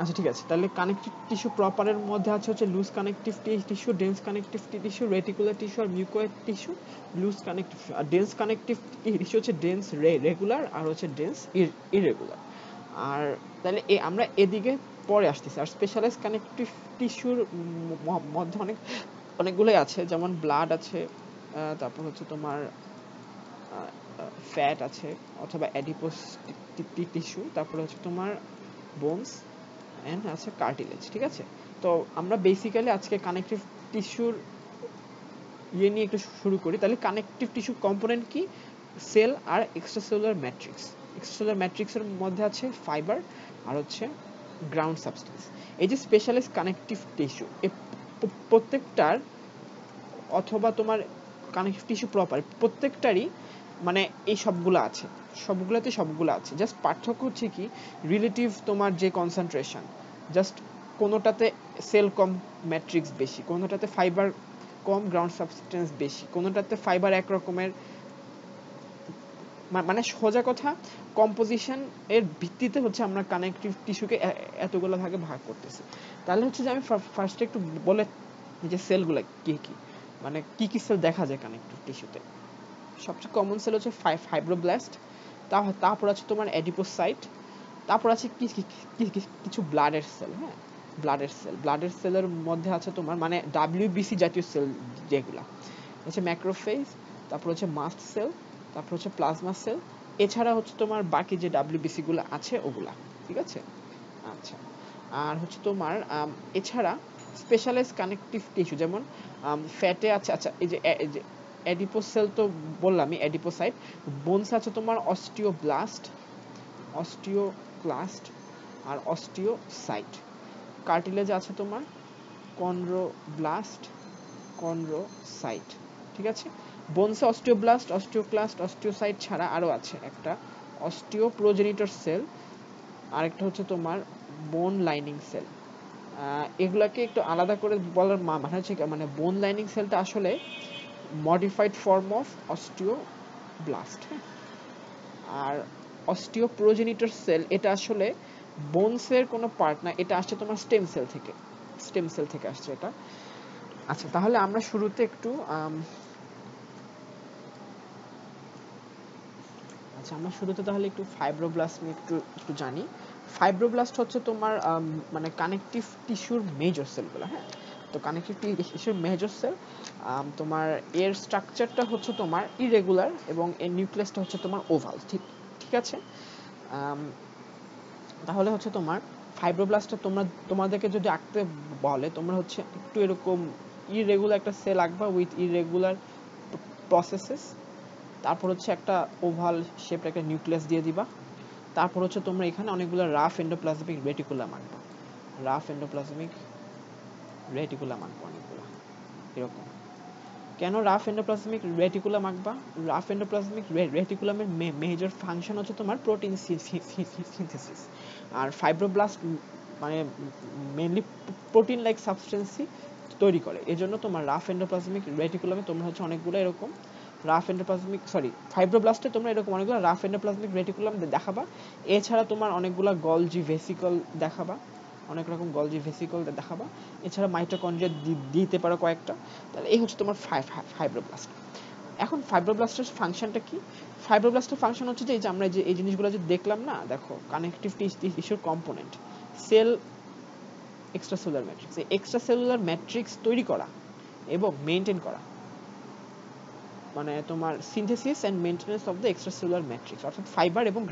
আচ্ছা ঠিক আছে, তাহলে কানেকটিভ টিস্যু প্রপারের মধ্যে আছে হচ্ছে loose connective tissue, dense connective tissue, reticular tissue আর মিউকয়েড টিস্যু। লুজ কানেকটিভ আর ডেন্স কানেকটিভ টিস্যু হচ্ছে ডেন্স রেগুলার আর হচ্ছে ডেন্স ইরেগুলার। আর তাহলে আমরা এদিকে পরে আসতেছি। আর স্পেশালাইজ কানেকটিভ টিস্যুর মধ্যে অনেকগুলোই আছে, যেমন ব্লাড আছে, তারপর হচ্ছে তোমার ফ্যাট আছে অথবা অ্যাডিপোস টিস্যু, তারপরে হচ্ছে তোমার বোনস এন্ড আছে কার্টিলেজ। ঠিক আছে, তো আমরা বেসিক্যালি আজকে কানেকটিভ টিস্যুর নিয়ে একটু শুরু করি। তাহলে কানেকটিভ টিস্যু কম্পোনেন্ট কি? সেল আর এক্সট্রাসেলুলার ম্যাট্রিক্স। এক্সট্রাসেলুলার ম্যাট্রিক্সের মধ্যে আছে ফাইবার আর হচ্ছে গ্রাউন্ড সাবস্টেন্স। এই যে স্পেশালাইজড কানেকটিভ টিস্যু, এই প্রত্যেকটার অথবা তোমার কানেকটিভ টিস্যু প্রপার প্রত্যেকটারই মানে এই সবগুলো আছে, সবগুলো আছে। জাস্ট পার্থক্য হচ্ছে কি রিলেটিভ তোমার যে কনসেন্ট্রেশন, জাস্ট কোনোটাতে সেল কম ম্যাট্রিক্স বেশি, কোনোটাতে ফাইবার কম গ্রাউন্ড সাবস্টেন্স বেশি, কোনোটাতে ফাইবার এক রকমের, মানে সোজা কথা কম্পোজিশন এর ভিত্তিতে হচ্ছে আমরা কানেকটিভ টিস্যুকে এতগুলো ভাগে ভাগ করতেছি। তাহলে হচ্ছে যে আমি ফার্স্টে একটু বলে যে সেলগুলো কি কি, মানে কি কি সেল দেখা যায় কানেকটিভ টিস্যুতে। সবচেয়ে কমন সেল হচ্ছে ফাইব্রোব্লাস্ট, তারপর আছে তোমার অ্যাডিপোসাইট, তারপর আছে কিছু ব্লাডের সেল। হ্যাঁ, ব্লাডের সেলের মধ্যে আছে তোমার মানে ডাব্লিউবিসি জাতীয় সেল যেগুলা হচ্ছে ম্যাক্রোফেজ, তারপর হচ্ছে মাস্ট সেল, তারপর হচ্ছে প্লাজমা সেল, এছাড়া হচ্ছে তোমার বাকি যে ডাব্লিউবিসি গুলো আছে ওগুলা। ঠিক আছে, আচ্ছা। আর হচ্ছে তোমার এছাড়া স্পেশালাইজ কানেকটিভ টিস্যু যেমন ফ্যাটে আছে, আচ্ছা এই যে অ্যাডিপোস সেল তো বললামই, অ্যাডিপোসাইট। বোনস আছে তোমার অস্টিওক্লাস্ট আর অস্টিওসাইট। কার্টিলেজ আছে তোমার কন্ড্রোব্লাস্ট, কন্ড্রোসাইট। ঠিক আছে, বোনসে অস্টিওব্লাস্ট, অস্টিওক্লাস্ট, অস্টিওসাইট ছাড়া আরো আছে একটা অস্টিওপ্রোজেনিটর সেল, আরেকটা হচ্ছে তোমার বোন লাইনিং সেল। এগুলাকে একটু আলাদা করে বলার মানে হচ্ছে মানে বোন লাইনিং সেলটা আসলে মডিফাইড ফর্ম অফ অস্টিওব্লাস্ট। আর অস্টিওপ্রোজেনিটর সেল এটা আসলে বোনসের কোনো পার্ট না, এটা আসছে তোমার স্টেম সেল থেকে আসছে এটা। আচ্ছা, তাহলে আমরা শুরুতে একটু তাহলে একটু ফাইব্রোব্লাস্ট নিয়ে একটু জানি। ফাইব্রোব্লাস্ট হচ্ছে তোমার মানে কানেকটিভ টিস্যুর মেজর সেলগুলো। হ্যাঁ, তো কানেকটিভ টিস্যুর মেজর সেল, তোমার এর স্ট্রাকচারটা হচ্ছে তোমার ইরেগুলার এবং এর নিউক্লিয়াসটা হচ্ছে তোমার ওভাল। ঠিক ঠিক আছে, তাহলে হচ্ছে তোমার ফাইব্রোব্লাস্টটা তোমাদেরকে যদি আঁকতে বলে তোমরা হচ্ছে একটু এরকম ইরেগুলার একটা সেল আঁকবা উইথ ইরেগুলার প্রসেসেস। তারপর হচ্ছে একটা ওভাল শেপের একটা নিউক্লিয়াস দিয়ে দিবা। তারপর হচ্ছে তোমরা এখানে অনেকগুলো রাফ এন্ডোপ্লাজমিক রেটিকুলাম আঁকবা, রাফ এন্ডোপ্লাজমিক রেটিকুলাম আঁকবা অনেকগুলো এরকম। কেন রাফ এন্ডোপ্লাজমিক রেটিকুলাম আঁকবা? রাফ এন্ডোপ্লাজমিক রেটিকুলামের মেজর ফাংশন হচ্ছে তোমার প্রোটিন সিনথেসিস, আর ফাইব্রোব্লাস্ট মানে মেইনলি প্রোটিন লাইক সাবস্টেন্সই তৈরি করে। এজন্য তোমার রাফ এন্ডোপ্লাজমিক রেটিকুলামে তোমরা হচ্ছে অনেকগুলো এরকম ফাইব্রোব্লাস্টে তোমরা এরকম অনেকগুলো রাফ এন্ডোপ্লাজমিক রেটিকুলাম দেখাবা। এছাড়া তোমার অনেকগুলো গলজি ভেসিকল দেখাবা, অনেক রকম গলজি ভেসিকল দেখাবা। এছাড়া মাইটোকন্ড্রিয়া দিতে পারো কয়েকটা। তাহলে এই হচ্ছে তোমার ফাইব্রোব্লাস্ট। এখন ফাইব্রোব্লাস্টের ফাংশনটা কি? ফাইব্রোব্লাস্টের ফাংশন হচ্ছে যে এই যে আমরা যে এই জিনিসগুলো যে দেখলাম না, দেখো কানেকটিভ টিস্যুর কম্পোনেন্ট সেল, এক্সট্রাসেলুলার ম্যাট্রিক্স, এই এক্সট্রাসেলুলার ম্যাট্রিক্স তৈরি করা এবং মেইনটেইন করা, মানে তোমার synthesis and maintenance of the extracellular matrix, অর্থাৎ ফাইবার এবং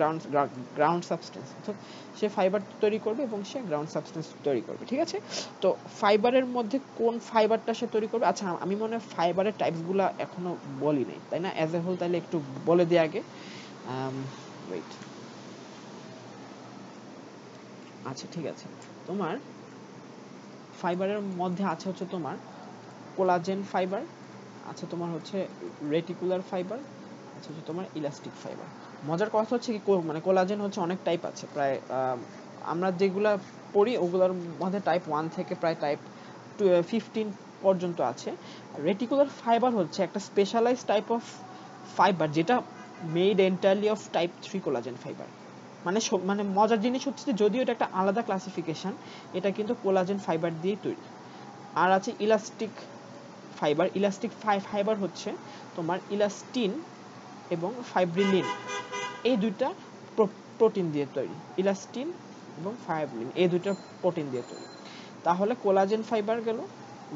গ্রাউন্ড সাবস্টেন্স, অর্থাৎ সে ফাইবার তৈরি করবে এবং সে গ্রাউন্ড সাবস্টেন্স তৈরি করবে। ঠিক আছে, তো ফাইবারের মধ্যে কোন ফাইবারটা সে তৈরি করবে? আচ্ছা, আমি মনে হয় ফাইবারের টাইপসগুলো এখনো বলি নাই, তাই না? অ্যাজ এ হোল তাহলে একটু বলে দিই আগে। ওয়েট, আচ্ছা ঠিক আছে, তোমার ফাইবারের মধ্যে আছে হচ্ছে তোমার কোলাজেন ফাইবার, আচ্ছা তোমার হচ্ছে রেটিকুলার ফাইবার, আচ্ছা হচ্ছে তোমার ইলাস্টিক ফাইবার। মজার কথা হচ্ছে কি মানে কোলাজেন হচ্ছে অনেক টাইপ আছে, প্রায় আমরা যেগুলা পড়ি ওগুলোর মধ্যে টাইপ 1 থেকে প্রায় টাইপ 15 পর্যন্ত আছে। রেটিকুলার ফাইবার হচ্ছে একটা স্পেশালাইজড টাইপ অফ ফাইবার যেটা made entirely of type 3 collagen fibre. মানে মানে মজার জিনিস হচ্ছে যে যদিও এটা একটা আলাদা ক্লাসিফিকেশন, এটা কিন্তু কোলাজেন ফাইবার দিয়ে তৈরি। আর আছে ইলাস্টিক ফাইবার। ইলাস্টিক ফাইবার হচ্ছে তোমার ইলাস্টিন এবং ফাইব্রিলিন, এই দুইটা প্রোটিন দিয়ে তৈরি। ইলাস্টিন এবং ফাইব্রিলিন এই দুইটা প্রোটিন দিয়ে তৈরি। তাহলে কোলাজেন ফাইবার গেল,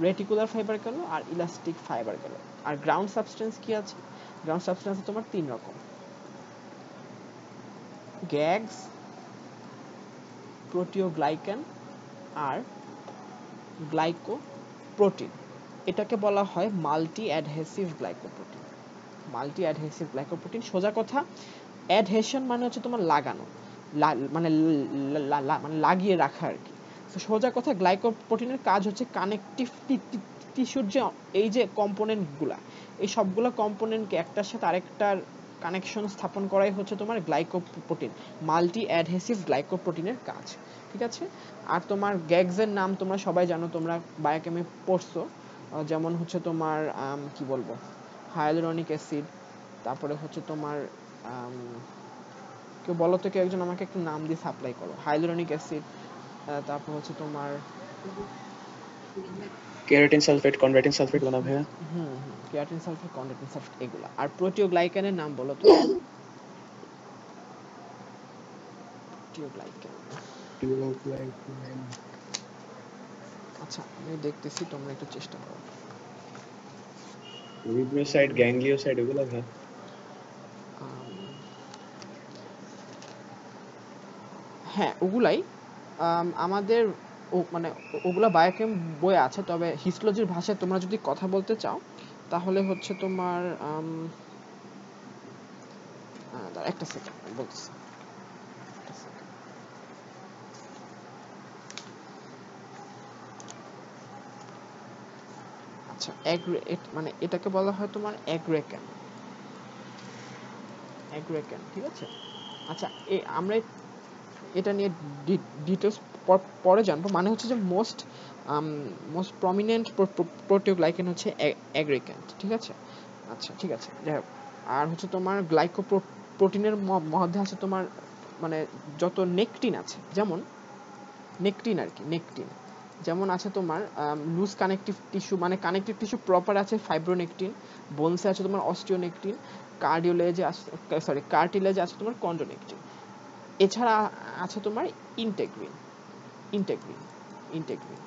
রেটিকুলার ফাইবার গেল, আর ইলাস্টিক ফাইবার গেল। আর গ্রাউন্ড সাবস্টেন্স কি আছে? গ্রাউন্ড সাবস্টেন্স তোমার 3 রকম, গ্যাগস, প্রোটিওগ্লাইকান আর গ্লাইকোপ্রোটিন। এটাকে বলা হয় multi adhesive glycoprotein. Multi adhesive glycoprotein, সোজা কথা অ্যাডহেশন মানে হচ্ছে তোমার লাগানো, মানে মানে লাগিয়ে রাখা আর কি। তো সোজা কথা গ্লাইকোপ্রোটিনের কাজ হচ্ছে কানেকটিভ টিস্যুর যে এই যে কম্পোনেন্টগুলা, এই সবগুলো কম্পোনেন্টকে একটার সাথে আরেকটার কানেকশন স্থাপন করাই হচ্ছে তোমার গ্লাইকোপ্রোটিন, মাল্টি অ্যাডহেসিভ গ্লাইকোপ্রোটিনের কাজ। ঠিক আছে? আর তোমার গ্যাগসের নাম তোমরা সবাই জানো, তোমরা বায়োকেমে পড়ছো, যেমন হচ্ছে তোমার কি বলবো, হায়ালুরনিক অ্যাসিড, তারপরে হচ্ছে তোমার কেউ বলো তো, কেউ একজন আমাকে একটু নাম দিয়ে সাপ্লাই করো। হায়ালুরনিক অ্যাসিড, তারপর হচ্ছে তোমার কেরাটিন সালফেট, কনড্রাইটিন সালফেট বলা ভাইয়া। কেরাটিন সালফেট, কনড্রাইটিন সালফেট এগুলা। আর প্রোটিওগ্লাইকানের নাম বলো তো। প্রোটিওগ্লাইকান, আচ্ছা আমি দেখতেছি, তোমরা একটু চেষ্টা করো। রিবোসাইট, গ্যাংলিওসাইট এগুলো ভাইয়া। হ্যাঁ ওগুলাই আমাদের মানে ওগুলা বায়োকেম বই আছে, তবে হিস্টোলজির ভাষায় তোমরা যদি কথা বলতে চাও তাহলে হচ্ছে তোমার একটা সেকেন্ড বলছি। আচ্ছা মানে এটাকে বলা হয় তোমার অ্যাগ্রেক্যান। অ্যাগ্রেক্যান, ঠিক আছে? আচ্ছা আমরা এটা নিয়ে ডিটেলস পরে জানবো। মানে হচ্ছে যে মোস্ট প্রমিনেন্ট প্রোটিওগ্লাইকেন হচ্ছে অ্যাগ্রেক্যান্ট, ঠিক আছে? আচ্ছা ঠিক আছে, যাই হোক। আর হচ্ছে তোমার গ্লাইকোপ্রোটিনের মধ্যে আছে তোমার মানে যত নেকটিন আছে, যেমন নেকটিন আর কি, নেকটিন যেমন আছে তোমার লুজ কানেকটিভ টিস্যু, মানে কানেকটিভ টিস্যু প্রপার আছে ফাইব্রোনেকটিন, বোনসে আছে তোমার অস্টিওনেকটিন, কার্ডিওলেজে আছে কার্টিলেজে আছে তোমার কন্ড্রোনেকটিন। এছাড়া আছে তোমার ইন্টেগ্রিন। ইন্টেগ্রিন ইন্টেগ্রিন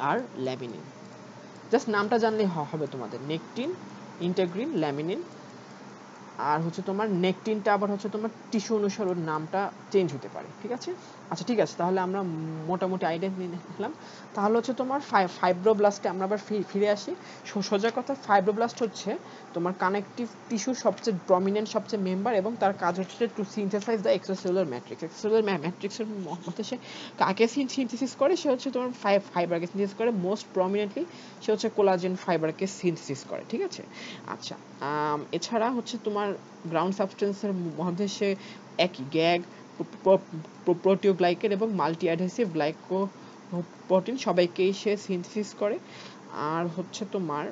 আর ল্যামিনিন। জাস্ট নামটা জানলেই হবে তোমাদের, নেকটিন, ইন্টেগ্রিন, ল্যামিনিন। আর হচ্ছে তোমার নেকটিনটা আবার হচ্ছে তোমার টিস্যু অনুসারে ওর নামটা চেঞ্জ হতে পারে, ঠিক আছে? আচ্ছা ঠিক আছে, তাহলে আমরা মোটামুটি আইডিয়া নিলাম। তাহলে হচ্ছে তোমার ফাইব্রোব্লাস্টে আমরা আবার ফিরে আসি। সোজা কথা, ফাইব্রোব্লাস্ট হচ্ছে তোমার কানেকটিভ টিস্যুর সবচেয়ে প্রমিনেন্ট, সবচেয়ে মেম্বার, এবং তার কাজ হচ্ছে to synthesise the extracellular matrix. Extracellular ম্যাট্রিক্সের মধ্যে সে কাকে সিনথেসিস করে? সে হচ্ছে তোমার ফাইবারকে সিনথেসিস করে, মোস্ট প্রমিনেন্টলি সে হচ্ছে কোলাজেন ফাইবারকে সিনথেসিস করে, ঠিক আছে? আচ্ছা এছাড়া হচ্ছে তোমার গ্রাউন্ড সাবস্টেন্সের মধ্যে সে একই গ্যাগ, প্রোটিওগ্লাইকেন এবং মাল্টি অ্যাডহেসিভ গ্লাইকোপ্রোটিন সবাইকেই সে সিনথেসিস করে। আর হচ্ছে তোমার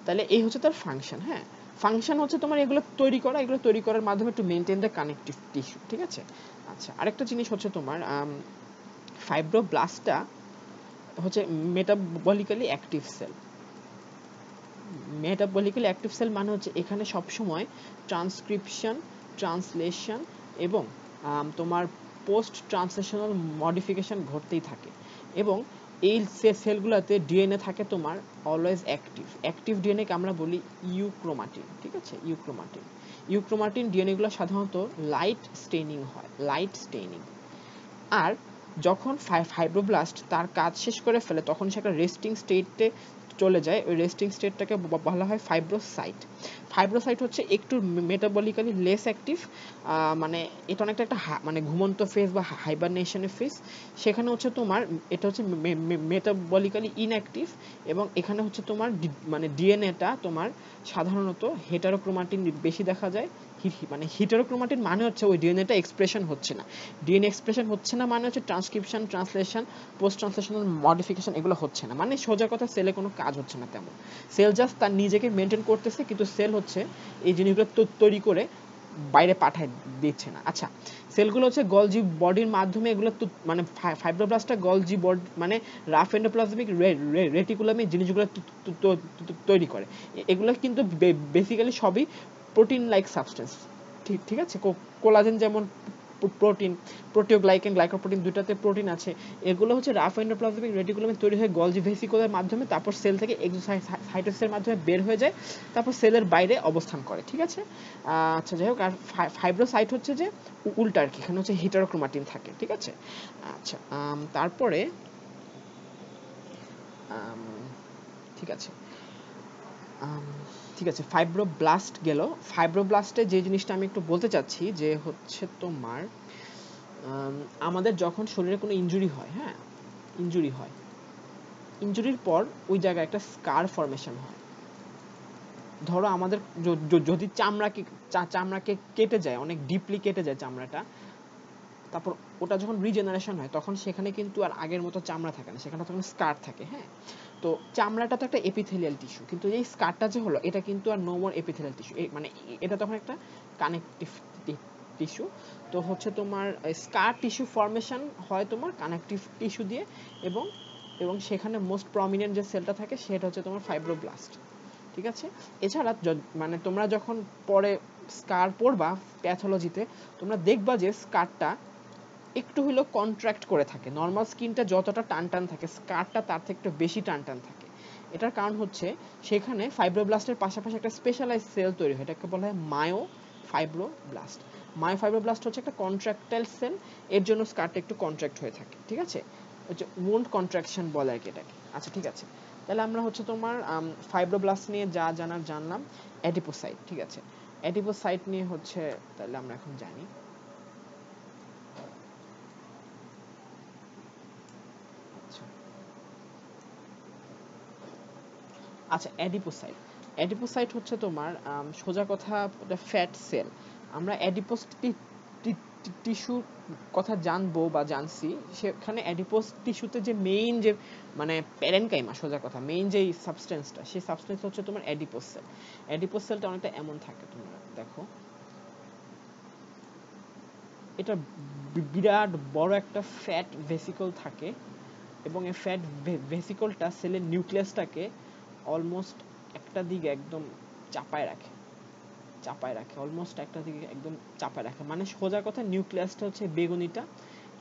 তাহলে এই হচ্ছে তার ফাংশন। হ্যাঁ, ফাংশন হচ্ছে তোমার এগুলো তৈরি করা, এগুলো তৈরি করার মাধ্যমে to maintain the connective tissue, ঠিক আছে? আচ্ছা আরেকটা জিনিস হচ্ছে তোমার ফাইব্রোব্লাস্টটা হচ্ছে metabolically active sell. Metabolically active sell মানে হচ্ছে এখানে সবসময় ট্রান্সক্রিপশন, ট্রান্সলেশন এবং তোমার পোস্ট ট্রান্সলেশনাল মডিফিকেশন ঘটতেই থাকে, এবং এই সেলগুলোতে ডিএনএ থাকে তোমার অলওয়েজ অ্যাক্টিভ। অ্যাক্টিভ ডিএনএকে আমরা বলি ইউক্রোমাটিন, ঠিক আছে? ইউক্রোমাটিন। ইউক্রোমাটিন ডিএনএগুলো সাধারণত লাইট স্টেইনিং হয়, লাইট স্টেইনিং। আর যখন ফাইব্রোব্লাস্ট তার কাজ শেষ করে ফেলে তখন সে একটা রেস্টিং স্টেটে চলে যায়। ওই রেস্টিং স্টেটটাকে বলা হয় ফাইব্রোসাইট। ফাইব্রোসাইট হচ্ছে একটু মেটাবলিক্যালি লেস অ্যাক্টিভ, মানে এটা অনেকটা একটা মানে ঘুমন্ত ফেজ বা হাইবারনেশনের ফেজ। সেখানে হচ্ছে তোমার এটা হচ্ছে মেটাবলিক্যালি ইনঅ্যাক্টিভ, এবং এখানে হচ্ছে তোমার মানে ডিএনএটা তোমার সাধারণত হেটারোক্রোমাটিন বেশি দেখা যায়, মানে হিটারোক্রোমাটিন মানে হচ্ছে ওই ডিএনএটা এক্সপ্রেশন হচ্ছে না। ডিএনএ এক্সপ্রেশন হচ্ছে না মানে হচ্ছে transcription, translation, post translational modification এগুলো হচ্ছে না, মানে সোজা কথা সেলে কোনো কাজ হচ্ছে না তেমন। সেল জাস্ট তার নিজেকে মেনটেন করতেছে, কিন্তু সেল হচ্ছে এই জিনিসগুলো তৈরি করে বাইরে পাঠায় দিচ্ছে না। আচ্ছা, সেলগুলো হচ্ছে গলজি বডির মাধ্যমে এগুলো মানে ফাইব্রোব্লাস্টটা গলজি বডি মানে রাফ এন্ডোপ্লাজমিক রেটিকুলামে জিনিসগুলো তৈরি করে। এগুলো কিন্তু বেসিক্যালি সবই প্রোটিন লাইক সাবস্টেন্স, ঠিক আছে। কোলাজেন যেমন প্রোটিন, প্রোটিওগ্লাইকেন, গ্লাইকোপ্রোটিন, দুটাতে প্রোটিন আছে। এগুলো হচ্ছে রাফ এন্ডোপ্লাজমিক রেটিকুলামে তৈরি হয়ে গলজি ভেসিকলের মাধ্যমে তারপর সেল থেকে এক্সোসাইটোসিসের মাধ্যমে বের হয়ে যায়, তারপর সেলের বাইরে অবস্থান করে, ঠিক আছে। আচ্ছা, যাই হোক। আর ফাইব্রোসাইট হচ্ছে যে উল্টা আর কি, এখানে হচ্ছে হিটারোক্রোমাটিন থাকে, ঠিক আছে। আচ্ছা, তারপরে ঠিক আছে, ঠিক আছে, ফাইব্রোব্লাস্ট গেল। ফাইব্রোব্লাস্টে যে জিনিসটা আমি একটু বলতে চাচ্ছি যে হচ্ছে তোমার আমাদের যখন শরীরে কোনো ইনজুরি হয়, হ্যাঁ, ইনজুরি হয়, ইনজুরির পর ওই জায়গায় একটা স্কার ফরমেশন হয়। ধরো আমাদের যদি চামড়াকে কেটে যায়, অনেক ডিপলি কেটে যায় চামড়াটা, তারপর ওটা যখন রিজেনারেশন হয় তখন সেখানে কিন্তু আর আগের মতো চামড়া থাকে না, সেখানে তখন স্কার থাকে, হ্যাঁ। তো চামড়াটা তো একটা এপিথেলিয়াল টিস্যু, কিন্তু এই স্কারটা যে হলো এটা কিন্তু আর নো মোর এপিথেলিয়াল টিস্যু, মানে এটা তখন একটা কানেকটিভ টিস্যু। তো হচ্ছে তোমার স্কার টিস্যু ফরমেশন হয় তোমার কানেকটিভ টিস্যু দিয়ে, এবং এবং সেখানে মোস্ট প্রমিনেন্ট যে সেলটা থাকে সেটা হচ্ছে তোমার ফাইব্রোব্লাস্ট, ঠিক আছে। এছাড়া মানে তোমরা যখন পরে স্কার পড়বা প্যাথোলজিতে, তোমরা দেখবা যে স্কারটা একটু হলেও কন্ট্রাক্ট করে থাকে। নর্মাল স্কিনটা যতটা টান টান থাকে, স্কারটা তার থেকে একটু বেশি টান টান থাকে। এটার কারণ হচ্ছে সেখানে ফাইব্রোব্লাস্টের পাশাপাশি একটা স্পেশালাইজ সেল তৈরি হয়, এটাকে বলা হয় মায়োফাইব্রোব্লাস্ট। মায়োফাইব্রোব্লাস্ট হচ্ছে একটা কন্ট্রাক্টাইল সেল, এর জন্য স্কারটা একটু কন্ট্রাক্ট হয়ে থাকে, ঠিক আছে। হচ্ছে উন্ড কন্ট্রাকশন বলে আর কি এটাকে। আচ্ছা, ঠিক আছে। তাহলে আমরা হচ্ছে তোমার ফাইব্রোব্লাস্ট নিয়ে যা জানার জানলাম। অ্যাডিপোসাইট, ঠিক আছে। অ্যাডিপোসাইট নিয়ে হচ্ছে তাহলে আমরা এখন জানি। আচ্ছা, অ্যাডিপোসাইট। অ্যাডিপোসাইট হচ্ছে তোমার সোজা কথা ফ্যাট সেল। আমরা অ্যাডিপোস টিস্যুর কথা জানবো বা জানছি, সেখানে অ্যাডিপোস টিস্যুতে যে মেইন যে মানে প্যারেনকাইমা, সোজা কথা মেইন যে সাবস্টেন্সটা, সেই সাবস্টেন্স হচ্ছে তোমার অ্যাডিপোস সেল। অ্যাডিপোস সেলটা অনেকটা এমন থাকে, তোমরা দেখো এটা বিরাট বড় একটা ফ্যাট ভেসিকল থাকে, এবং এই ফ্যাট ভেসিকলটা সেলের নিউক্লিয়াসটাকে অলমোস্ট একটা দিকে একদম চাপায় রাখে, অলমোস্ট একটা দিকে একদম চাপায় রাখে। মানে সোজা কথা নিউক্লিয়াসটা হচ্ছে বেগুনিটা,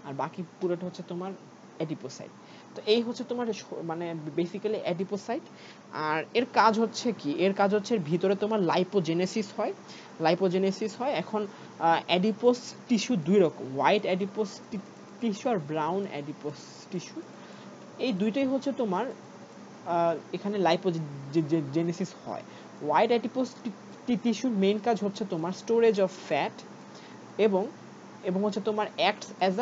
আর বাকি পুরোটা হচ্ছে তোমার অ্যাডিপোসাইট। তো এই হচ্ছে তোমার মানে বেসিক্যালি অ্যাডিপোসাইট। আর এর কাজ হচ্ছে কি, এর কাজ হচ্ছে ভিতরে তোমার লাইপোজেনেসিস হয়। এখন অ্যাডিপোস টিস্যু দুই রকম, হোয়াইট অ্যাডিপোস টিস্যু আর ব্রাউন অ্যাডিপোস টিস্যু। এই দুইটাই হচ্ছে তোমার এখানে লাইপোজেনেসিস হয়। হোয়াইট অ্যাডিপোস টিস্যুর মেইন কাজ হচ্ছে তোমার স্টোরেজ অফ ফ্যাট, এবং এবং হচ্ছে তোমার acts as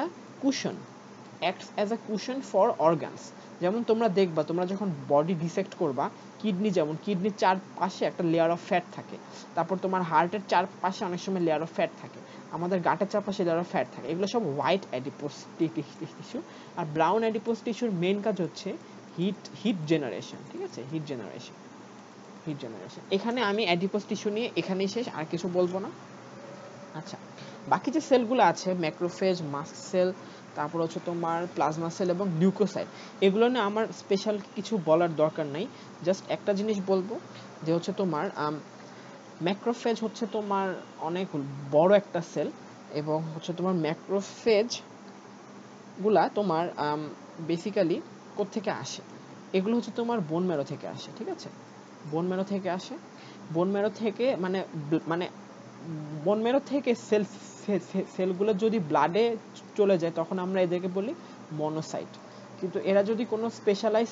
a cushion for organs. যেমন তোমরা দেখবা, তোমরা যখন বডি ডিসেক্ট করবা, কিডনি যেমন, কিডনির চারপাশে একটা লেয়ার অফ ফ্যাট থাকে, তারপর তোমার হার্টের চারপাশে অনেক সময় লেয়ার অফ ফ্যাট থাকে, আমাদের গাটের চারপাশে লেয়ার অফ ফ্যাট থাকে, এগুলো সব হোয়াইট অ্যাডিপোস টিস্যু। আর ব্রাউন অ্যাডিপোস টিস্যুর মেইন কাজ হচ্ছে হিট জেনারেশন, ঠিক আছে, হিট জেনারেশন। এখানে আমি অ্যাডিপোস টিস্যু নিয়ে এখানেই শেষ, আর কিছু বলবো না। আচ্ছা, বাকি যে সেলগুলো আছে, ম্যাক্রোফেজ, মাস্ট সেল, তারপর হচ্ছে তোমার প্লাজমা সেল এবং লিউকোসাইট, এগুলো নিয়ে আমার স্পেশাল কিছু বলার দরকার নাই। জাস্ট একটা জিনিস বলবো, যে হচ্ছে তোমার ম্যাক্রোফেজ হচ্ছে তোমার অনেক বড় একটা সেল, এবং হচ্ছে তোমার ম্যাক্রোফেজ গুলা তোমার বেসিক্যালি কোত্থেকে আসে, এগুলো হচ্ছে তোমার বোন ম্যারো থেকে আসে, ঠিক আছে। বোন ম্যারো থেকে আসে, বোন ম্যারো থেকে মানে মানে বোন ম্যারো থেকে সেলগুলো যদি ব্লাডে চলে যায় তখন আমরা এদেরকে বলি মনোসাইট। কিন্তু এরা যদি কোনো স্পেশালাইজ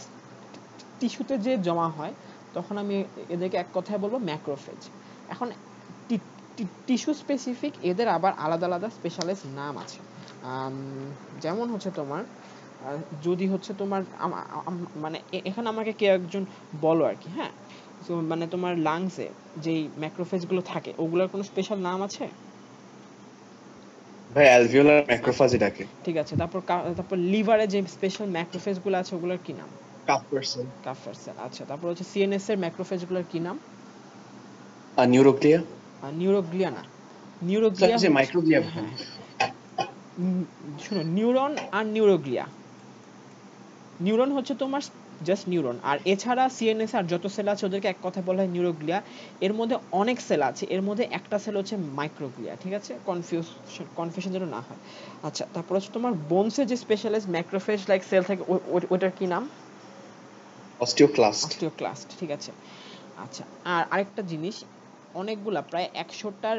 টিস্যুতে যে জমা হয় তখন আমি এদেরকে এক কথায় বলবো ম্যাক্রোফেজ। এখন টিস্যু স্পেসিফিক এদের আবার আলাদা আলাদা স্পেশালাইজ নাম আছে। যেমন হচ্ছে তোমার যদি হচ্ছে তোমার মানে এখানে আমাকে কেউ একজন বলো আর কি, হ্যাঁ, সো মানে তোমার লাংসে যেই ম্যাক্রোফেজ গুলো থাকে ওগুলোর কোনো স্পেশাল নাম আছে? ভাই অ্যালভিওলার ম্যাক্রোফাজ এটাকে। ঠিক আছে, তারপর লিভারে যে স্পেশাল ম্যাক্রোফেজ গুলো আছে ওগুলোর কি নাম? কাফপার সেল। কাফার সেল। আচ্ছা, তারপর হচ্ছে সিএনএস এর ম্যাক্রোফেজ গুলোর কি নাম? নিউরোগ্লিয়া। নিউরোগ্লিয়া না, নিউরোগ্লিয়া যে হচ্ছে, মাইক্রোগ্লিয়া। হ্যাঁ হ্যাঁ, শোনো, নিউরন আর নিউরোগ্লিয়া, নিউরন হচ্ছে তোমার জাস্ট নিউরন, আর এছাড়া সিএনএস আর যত সেল আছে ওদেরকে এক কথা বলা হয় নিউরোগ্লিয়া। এর মধ্যে অনেক সেল আছে, এর মধ্যে একটা সেল হচ্ছে মাইক্রোগ্লিয়া, ঠিক আছে, কনফিউশন যেন না হয়। আচ্ছা, তারপর হচ্ছে তোমার বোনসে যে স্পেশালাইজড ম্যাক্রোফেজ লাইক সেল থাকে ওটার কি নাম? অস্টিওক্লাস্ট। অস্টিওক্লাস্ট, ঠিক আছে। আচ্ছা, আর আরেকটা জিনিস, অনেকগুলা প্রায় 100টার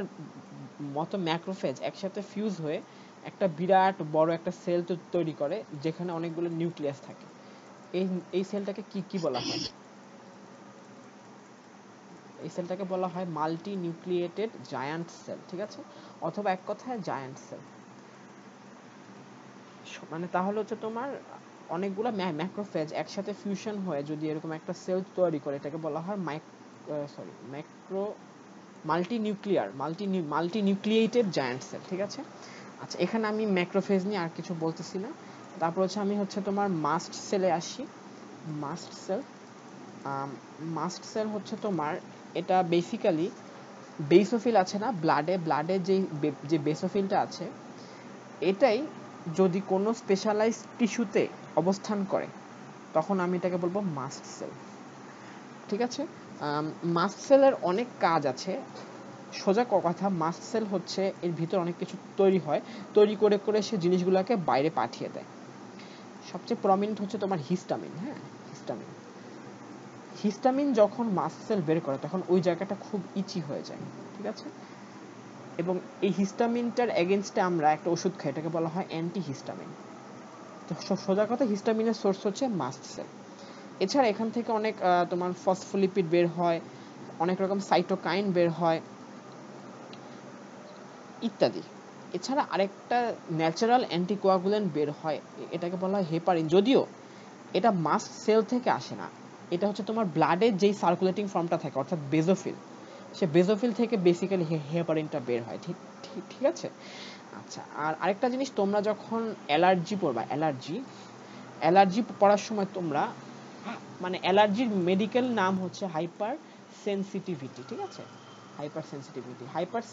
মতো ম্যাক্রোফেজ একসাথে ফিউজ হয়ে একটা বিরাট বড় একটা সেল তৈরি করে যেখানে অনেকগুলো নিউক্লিয়াস থাকে। এই এই সেলটাকে কি কি বলা হয়? এই সেলটাকে বলা হয় মাল্টি নিউক্লিয়েটেড জায়ান্ট সেল, ঠিক আছে, অথবা এক কথায় জায়ান্ট সেল। মানে তাহলে হচ্ছে তোমার অনেকগুলো ম্যাক্রোফেজ একসাথে ফিউশন হয়ে যদি এরকম একটা সেল তৈরি করে এটাকে বলা হয় macro multi nucleated giant cell, ঠিক আছে। আচ্ছা, এখানে আমি ম্যাক্রোফেজ নিয়ে আর কিছু বলতেছি না। তারপর হচ্ছে আমি তোমার মাস্ট সেলে আসি। মাস্ট সেল, মাস্ট সেল হচ্ছে তোমার, এটা বেসিক্যালি বেসোফিল আছে না ব্লাডে যে বেসোফিলটা আছে, এটাই যদি কোনো স্পেশালাইজড টিস্যুতে অবস্থান করে তখন আমি এটাকে বলবো মাস্ট সেল, ঠিক আছে। মাস্ট সেলের অনেক কাজ আছে। সোজা কথা, মাস্ট সেল হচ্ছে এর ভিতর অনেক কিছু তৈরি করে করে সে জিনিসগুলোকে বাইরে পাঠিয়ে দেয়। সবচেয়ে প্রমিনেন্ট হচ্ছে তোমার হিস্টামিন। হ্যাঁ, হিস্টামিন যখন মাস্ট সেল বের করে তখন ওই জায়গাটা খুব ইচি হয়ে যায়, ঠিক আছে। এবং এই হিস্টামিনটার এগেনস্টে আমরা একটা ওষুধ খাই, এটাকে বলা হয় অ্যান্টিহিস্টামিন। তো সোজা কথা, হিস্টামিনের সোর্স হচ্ছে মাস্ট সেল। এছাড়া এখান থেকে অনেক তোমার ফসফোলিপিড বের হয়, অনেক রকম সাইটোকাইন বের হয় ইত্যাদি। এছাড়া আরেকটা ন্যাচারাল অ্যান্টিকোয়াগুলেন্ট বের হয়, এটাকে বলা হয় হেপারিন। যদিও এটা মাস্ট সেল থেকে আসে না, এটা হচ্ছে তোমার ব্লাডের যেই সার্কুলেটিং ফর্মটা থাকে অর্থাৎ বেজোফিল, সে বেজোফিল থেকে বেসিক্যালি হেপারিনটা বের হয়, ঠিক ঠিক আছে। আচ্ছা, আর আরেকটা জিনিস, তোমরা যখন অ্যালার্জি পড়বা, অ্যালার্জি পড়ার সময় তোমরা, মানে অ্যালার্জির মেডিকেল নাম হচ্ছে হাইপার সেনসিটিভিটি, ঠিক আছে। হাইপার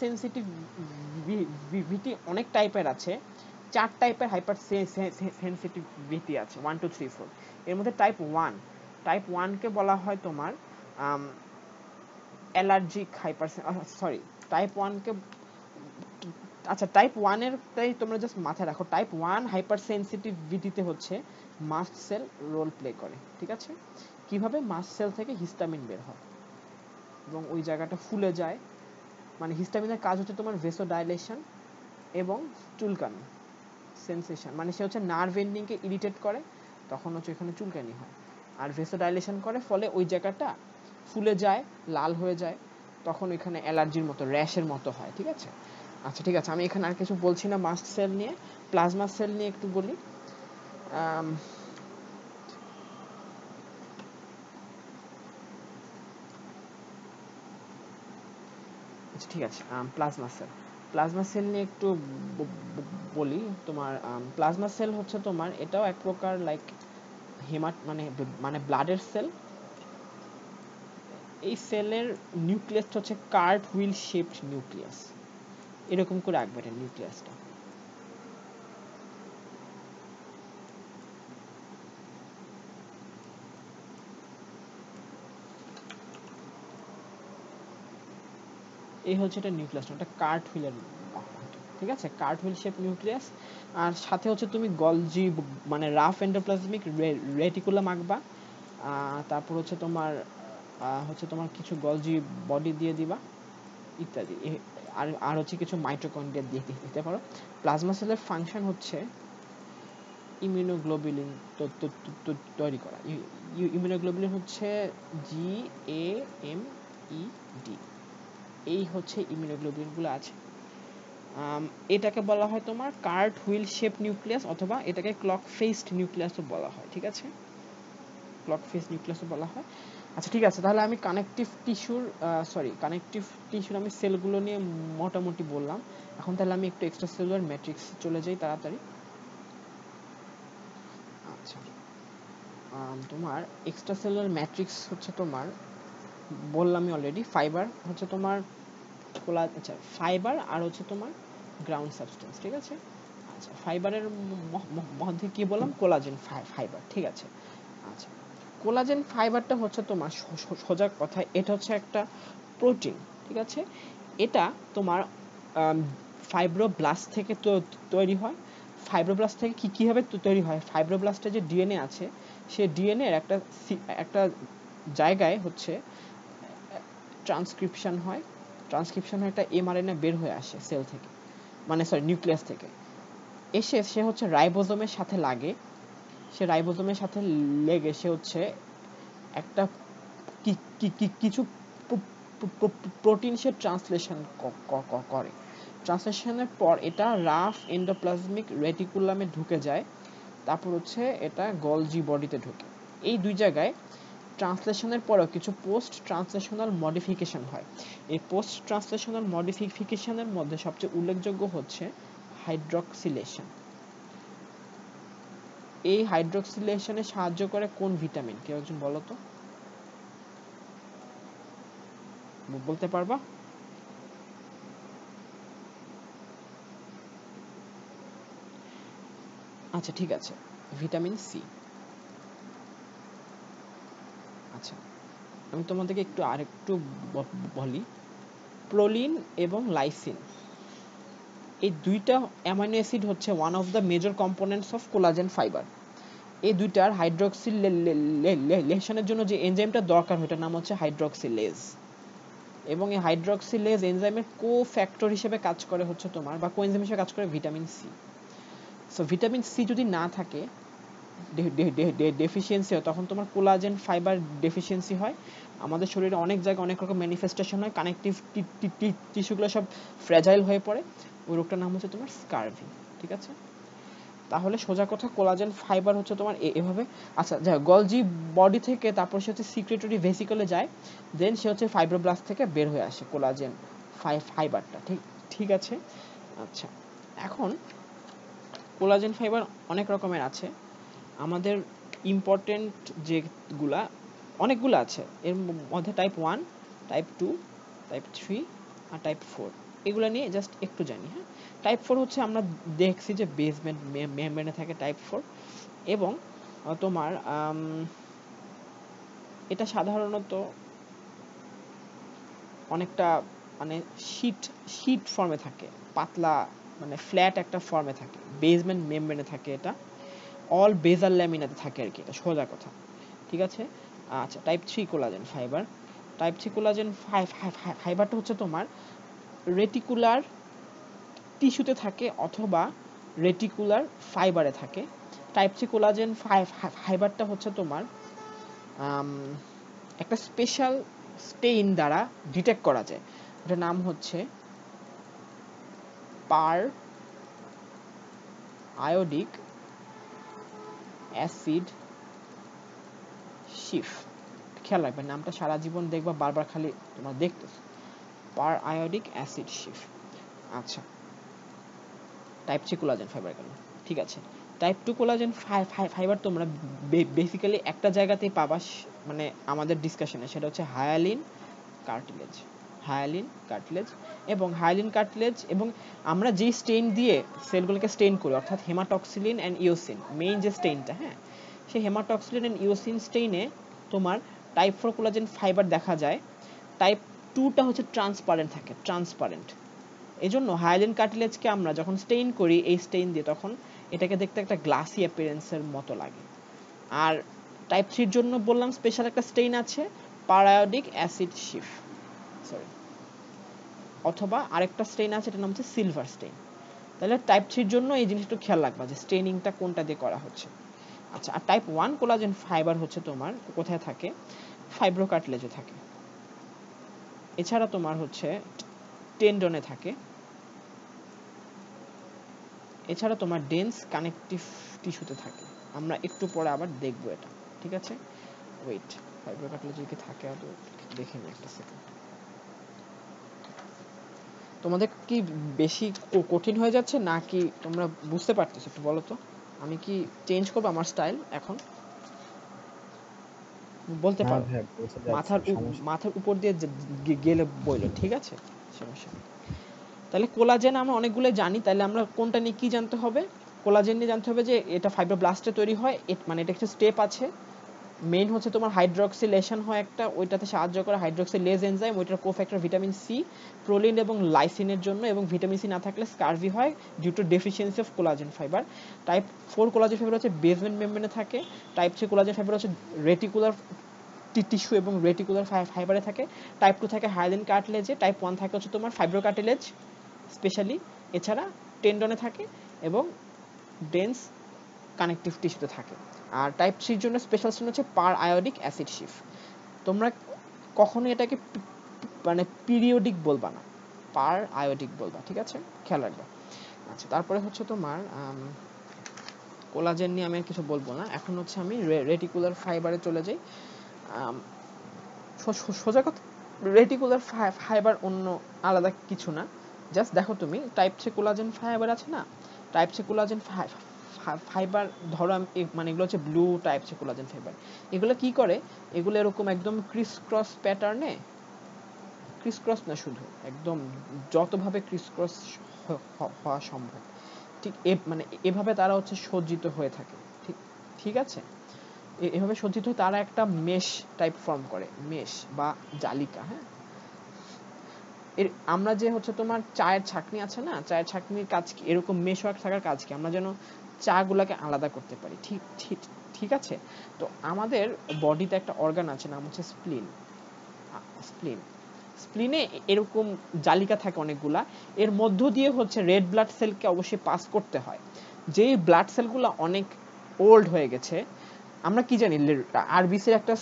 সেনসিটিভিটি অনেক টাইপের আছে। 4 টাইপের হাইপার সেনসিটিভিটি আছে, 1 2 3 4। এর মধ্যে টাইপ 1 কে বলা হয় তোমার অ্যালার্জিক হাইপার, সরি, টাইপ 1 কে, আচ্ছা, টাইপ 1 এর তাই তোমরা জাস্ট মাথায় রাখো, টাইপ 1 হাইপার সেনসিটিভিটিতে হচ্ছে মাস্ট সেল রোল প্লে করে, ঠিক আছে। কিভাবে? মাস্ট সেল থেকে হিস্টামিন বের হয় এবং ওই জায়গাটা ফুলে যায়। মানে হিস্টামিনের কাজ হচ্ছে তোমার ভেসোডাইলেশন এবং চুলকানি সেন্সেশন, মানে সে হচ্ছে নার্ভ এন্ডিংকে ইরিটেট করে, তখন হচ্ছে এখানে চুলকানি হয়। আর ভেসোডাইলেশন করে ফলে ওই জায়গাটা ফুলে যায়, লাল হয়ে যায়, তখন ওইখানে অ্যালার্জির মতো র্যাশের মতো হয়, ঠিক আছে। আচ্ছা, ঠিক আছে, আমি এখানে আর কিছু বলছি না মাস্ট সেল নিয়ে, প্লাজমা সেল নিয়ে একটু বলি। আচ্ছা, ঠিক আছে, প্লাজমা সেল নিয়ে একটু বলি। তোমার প্লাজমা সেল হচ্ছে তোমার, এটাও এক প্রকার লাইক মানে মানে ব্লাডের সেল। এই সেলের নিউক্লিয়াসটা হচ্ছে কার্ট হুইল শেপড নিউক্লিয়াস, এরকম করে আঁকবে এটা নিউক্লিয়াসটা। এই হচ্ছে এটা নিউক্লিয়াসটা, এটা কার্ট হুইলের, ঠিক আছে, কার্ট হুইল শেপ নিউক্লিয়াস। আর সাথে হচ্ছে তুমি গলজি মানে রাফ এন্ডোপ্লাজমিক রেটিকুলাম আঁকবা। তারপর হচ্ছে তোমার কিছু গলজি বডি দিয়ে দিবা ইত্যাদি। আর হচ্ছে কিছু মাইটোকন্ড্রিয়া দিয়ে দিতে পারো। প্লাজমা সেলের ফাংশন হচ্ছে ইমিউনোগ্লোবুলিন তৈরি করা। ইমিউনোগ্লোবুলিন হচ্ছে GAMED, এই হচ্ছে ইমিউনোগ্লোবুলিনগুলো আছে। এটাকে বলা হয় তোমার কার্ট হুইল শেপ নিউক্লিয়াস, অথবা এটাকে ক্লক ফেসড নিউক্লিয়াসও বলা হয়, ঠিক আছে, ক্লক ফেস নিউক্লিয়াসও বলা হয়। আচ্ছা ঠিক আছে, তাহলে আমি কানেকটিভ টিস্যুর আমি সেলগুলো নিয়ে মোটামুটি বললাম। এখন তাহলে আমি একটু এক্সট্রা সেলুলার ম্যাট্রিক্স চলে যাই তাড়াতাড়ি। আচ্ছা, তোমার এক্সট্রা সেলুলার ম্যাট্রিক্স হচ্ছে তোমার, বললামই অলরেডি, ফাইবার হচ্ছে তোমার ফাইবার আর হচ্ছে তোমার গ্রাউন্ড সাবস্টেন্স, ঠিক আছে। আচ্ছা, ফাইবারের মধ্যে কি বললাম, কোলাজেন ফাইবার, ঠিক আছে। আচ্ছা, কোলাজেন ফাইবারটা হচ্ছে তোমার সোজা কথা, এটা হচ্ছে একটা প্রোটিন, ঠিক আছে। এটা তোমার ফাইব্রোব্লাস্ট থেকে তৈরি হয়। ফাইব্রোব্লাস্ট থেকে কিভাবে তৈরি হয়, ফাইব্রোব্লাস্টের যে ডিএনএ আছে, সে ডিএনএ এর একটা জায়গায় হচ্ছে ট্রান্সক্রিপশন হয়। ট্রান্সক্রিপশন হয়ে একটা এমআরএনএ বের হয়ে আসে সেল থেকে, মানে নিউক্লিয়াস থেকে এসে সে হচ্ছে রাইবোজোমের সাথে লাগে। সে রাইবোজোমের সাথে লেগে সে হচ্ছে একটা কিছু প্রোটিন সে ট্রান্সলেশন করে। ট্রান্সলেশনের পর এটা রাফ এন্ডোপ্লাজমিক রেটিকুলামে ঢুকে যায়, তারপর হচ্ছে এটা গলজি বডিতে ঢোকে। এই দুই জায়গায় ট্রান্সলেশনের পরেও কিছু পোস্ট ট্রান্সলেশনাল মডিফিকেশন হয়। এই পোস্ট ট্রান্সলেশনাল মডিফিকেশনের মধ্যে সবচেয়ে উল্লেখযোগ্য হচ্ছে হাইড্রক্সিলেশন। এই হাইড্রক্সিলেশনে সাহায্য করে কোন ভিটামিন, কেউ একজন বলো তো, বলতে পারবা? আচ্ছা ঠিক আছে, ভিটামিন সি। আচ্ছা, আমি তোমাদেরকে আরেকটু বলি। প্রোলিন এবং লাইসিন, এই দুইটা অ্যামাইনো অ্যাসিড হচ্ছে one of the major components of collagen fibre. এই দুইটার হাইড্রক্সিলেশনের জন্য যে এনজাইমটা দরকার, ওটার নাম হচ্ছে হাইড্রক্সিলেজ। এবং এই হাইড্রক্সিলেজ এনজাইমের কোফ্যাক্টর হিসেবে কাজ করে হচ্ছে তোমার, বা কোএনজাইম হিসেবে কাজ করে vitamin C. So vitamin C যদি না থাকে, ডেফিসিয়েন্সি হয়, তখন তোমার কোলাজেন ফাইবার ডেফিসিয়েন্সি হয়। আমাদের শরীরে অনেক জায়গায় অনেক রকম ম্যানিফেস্টেশন হয়, কানেকটিভ টিস্যুগুলো সব ফ্র্যাজাইল হয়ে পড়ে। ওই রোগটার নাম হচ্ছে তোমার স্কারভি, ঠিক আছে। তাহলে সোজা কথা, কোলাজেন ফাইবার হচ্ছে তোমার এভাবে। আচ্ছা, গলজি বডি থেকে তারপর সে হচ্ছে সিক্রেটরি ভেসিকলে যায়, দেন সে হচ্ছে ফাইব্রোব্লাস্ট থেকে বের হয়ে আসে কোলাজেন ফাইবারটা, ঠিক ঠিক আছে। আচ্ছা, এখন কোলাজেন ফাইবার অনেক রকমের আছে। আমাদের ইম্পর্টেন্ট যেগুলা, অনেকগুলো আছে, এর মধ্যে টাইপ 1, টাইপ 2, টাইপ 3 আর টাইপ 4, এগুলো নিয়ে জাস্ট একটু জানি। হ্যাঁ, টাইপ 4 হচ্ছে আমরা দেখছি যে বেসমেন্ট মেমব্রেনে থাকে টাইপ 4, এবং তোমার এটা সাধারণত অনেকটা মানে শীট ফর্মে থাকে, পাতলা মানে ফ্ল্যাট একটা ফর্মে থাকে, বেসমেন্ট মেমব্রেনে থাকে, এটা অল বেজাল ল্যামিনাতে থাকে আর কি, এটা সোজা কথা, ঠিক আছে। আচ্ছা, type 3 collagen fibre. Type 3 collagen ফাইবারটা হচ্ছে তোমার রেটিকুলার টিস্যুতে থাকে অথবা রেটিকুলার ফাইবারে থাকে। টাইপ 3 কোলাজেন ফাইবারটা হচ্ছে তোমার একটা স্পেশাল স্টেইন দ্বারা ডিটেক্ট করা যায়, ওটার নাম হচ্ছে পার আয়োডিক অ্যাসিড শিফ। খেয়াল রাখবে, নামটা সারা জীবন দেখবা বারবার খালি তোমার দেখতেছো, পার আয়োডিক অ্যাসিড শিফ। আচ্ছা, টাইপ 3 কোলাজেন ফাইবার গেল, ঠিক আছে। টাইপ 2 কোলাজেন ফাইবার তোমরা বেসিক্যালি একটা জায়গাতেই পাবা, মানে আমাদের ডিসকাশনে, সেটা হচ্ছে হায়ালিন কার্টিলেজ। হায়ালিন কার্টিলেজ এবং আমরা যেই স্টেইন দিয়ে সেলগুলোকে স্টেইন করি, অর্থাৎ হেমাটক্সিলিন অ্যান্ড ইওসিন, মেইন যে স্টেইনটা, হ্যাঁ, সেই হেমাটক্সিলিন অ্যান্ড ইওসিন স্টেইনে তোমার টাইপ 4 কোলাজেন ফাইবার দেখা যায়। টাইপ 2টা হচ্ছে ট্রান্সপারেন্ট থাকে, ট্রান্সপারেন্ট। এই জন্য হায়ালিন কার্টিলেজকে আমরা যখন স্টেইন করি এই স্টেইন দিয়ে, তখন এটাকে দেখতে একটা গ্লাসি অ্যাপিয়ারেন্সের মতো লাগে। আর টাইপ 3 জন্য বললাম স্পেশাল একটা স্টেইন আছে, পারায়োডিক অ্যাসিড শিফ, সরি, অথবা আরেকটা স্টেইন আছে, এটার নাম হচ্ছে সিলভার স্টেইন। তাহলে টাইপ 3 জন্য এই জিনিসটা খেয়াল রাখবা যে স্টেইনিংটা কোনটা দিয়ে করা হচ্ছে। আচ্ছা, আর টাইপ 1 কোলাজেন ফাইবার হচ্ছে তোমার কোথায় থাকে, ফাইব্রোকার্টিলেজে থাকে। এছাড়া তোমার হচ্ছে টেন্ডনে থাকে। এছাড়া তোমার ডেন্স কানেকটিভ টিস্যুতে থাকে। আমরা একটু পরে আবার দেখবো এটা, ঠিক আছে। ওয়েট, ফাইবার কাটলেজ কি থাকে আদৌ দেখে নি একটা সেকেন্ড। তোমাদের কি বেশি কঠিন হয়ে যাচ্ছে নাকি তোমরা বুঝতে পারতেছো একটু বলো তো? আমি কি চেঞ্জ করব আমার স্টাইল এখন? বলতে না পারো। ভাই বুঝে যাচ্ছে, মাথার সমস্যা মাথার উপর দিয়ে গেলে বইলো, ঠিক আছে, সমস্যা নেই। তাহলে কোলাজেন আমরা অনেকগুলো জানি, তাহলে আমরা কোনটা নিয়ে কি জানতে হবে? কোলাজেন নিয়ে জানতে হবে যে এটা ফাইব্রোব্লাস্টে তৈরি হয়, মানে এটা একটা স্টেপ আছে। মেইন হচ্ছে তোমার হাইড্রক্সিলেশন হয় একটা, ওইটাতে সাহায্য করে হাইড্রক্সিলেজ এনজাইম, ওইটার কোফ্যাক্টর ভিটামিন সি, প্রোলিন এবং লাইসিনের জন্য, এবং ভিটামিন সি না থাকলে স্কারভি হয় due to deficiency of collagen fibre. Type 4 collagen fibre হচ্ছে বেসমেন্ট মেমব্রেনে থাকে। টাইপ 3 কোলাজেন ফাইবার হচ্ছে রেটিকুলার টিস্যু এবং রেটিকুলার ফাইবারে থাকে। টাইপ 2 থাকে হায়ালিন কার্টিলেজে। টাইপ 1 থাকে হচ্ছে তোমার ফাইব্রো কার্টিলেজ স্পেশালি, এছাড়া টেন্ডনে থাকে এবং ডেন্স কানেকটিভ টিস্যুতে থাকে। আর টাইপ 3 এর জন্য স্পেশাল স্টেন হচ্ছে পার আয়োডিক অ্যাসিড শিফ। তোমরা কখনো এটাকে মানে পিরিয়ডিক বলবা না, পার আয়োডিক বলবা, ঠিক আছে, খেয়াল রাখবা। আচ্ছা, তারপরে হচ্ছে তোমার কোলাজেন নিয়ে আমি আর কিছু বলবো না, এখন হচ্ছে আমি রেটিকুলার ফাইবারে চলে যাই। সোজা কথা, রেটিকুলার ফাইবার অন্য আলাদা কিছু না, জাস্ট দেখো তুমি টাইপ 3 কোলাজেন ফাইবার আছে না, টাইপ 3 কোলাজেন ফাইবার ধরো মানে এগুলো হচ্ছে ব্লু টাইপ 3 কোলাজেন ফাইবার। এগুলো কি করে, এগুলো এরকম একদম ক্রিস ক্রস প্যাটার্নে, ক্রিস ক্রস না শুধু একদম যতভাবে ক্রিস ক্রস হওয়া সম্ভব, ঠিক মানে এভাবে তারা হচ্ছে সজ্জিত হয়ে থাকে, ঠিক ঠিক আছে। এভাবে সজ্জিত হয়ে তারা একটা মেশ টাইপ ফর্ম করে, মেশ বা জালিকা। হ্যাঁ, আমরা যে হচ্ছে তোমার চায়ের ছাঁকনি আছে না, চায়ের ছাঁকনির কাজ কি, এরকম মেশ ওয়ার্ক থাকার কাজ কি, আমরা যেন চা গুলাকে আলাদা করতে পারি, ঠিক ঠিক ঠিক আছে। তো আমাদের বডিতে একটা অর্গান আছে, নাম হচ্ছে স্প্লিন। স্প্লিন স্প্লিনে এরকম জালিকা থাকে অনেকগুলা, এর মধ্য দিয়ে হচ্ছে রেড ব্লাড সেলকে অবশ্যই পাস করতে হয়। যেই ব্লাড সেলগুলো অনেক ওল্ড হয়ে গেছে, আমরা কি জানি আরবিসির একটা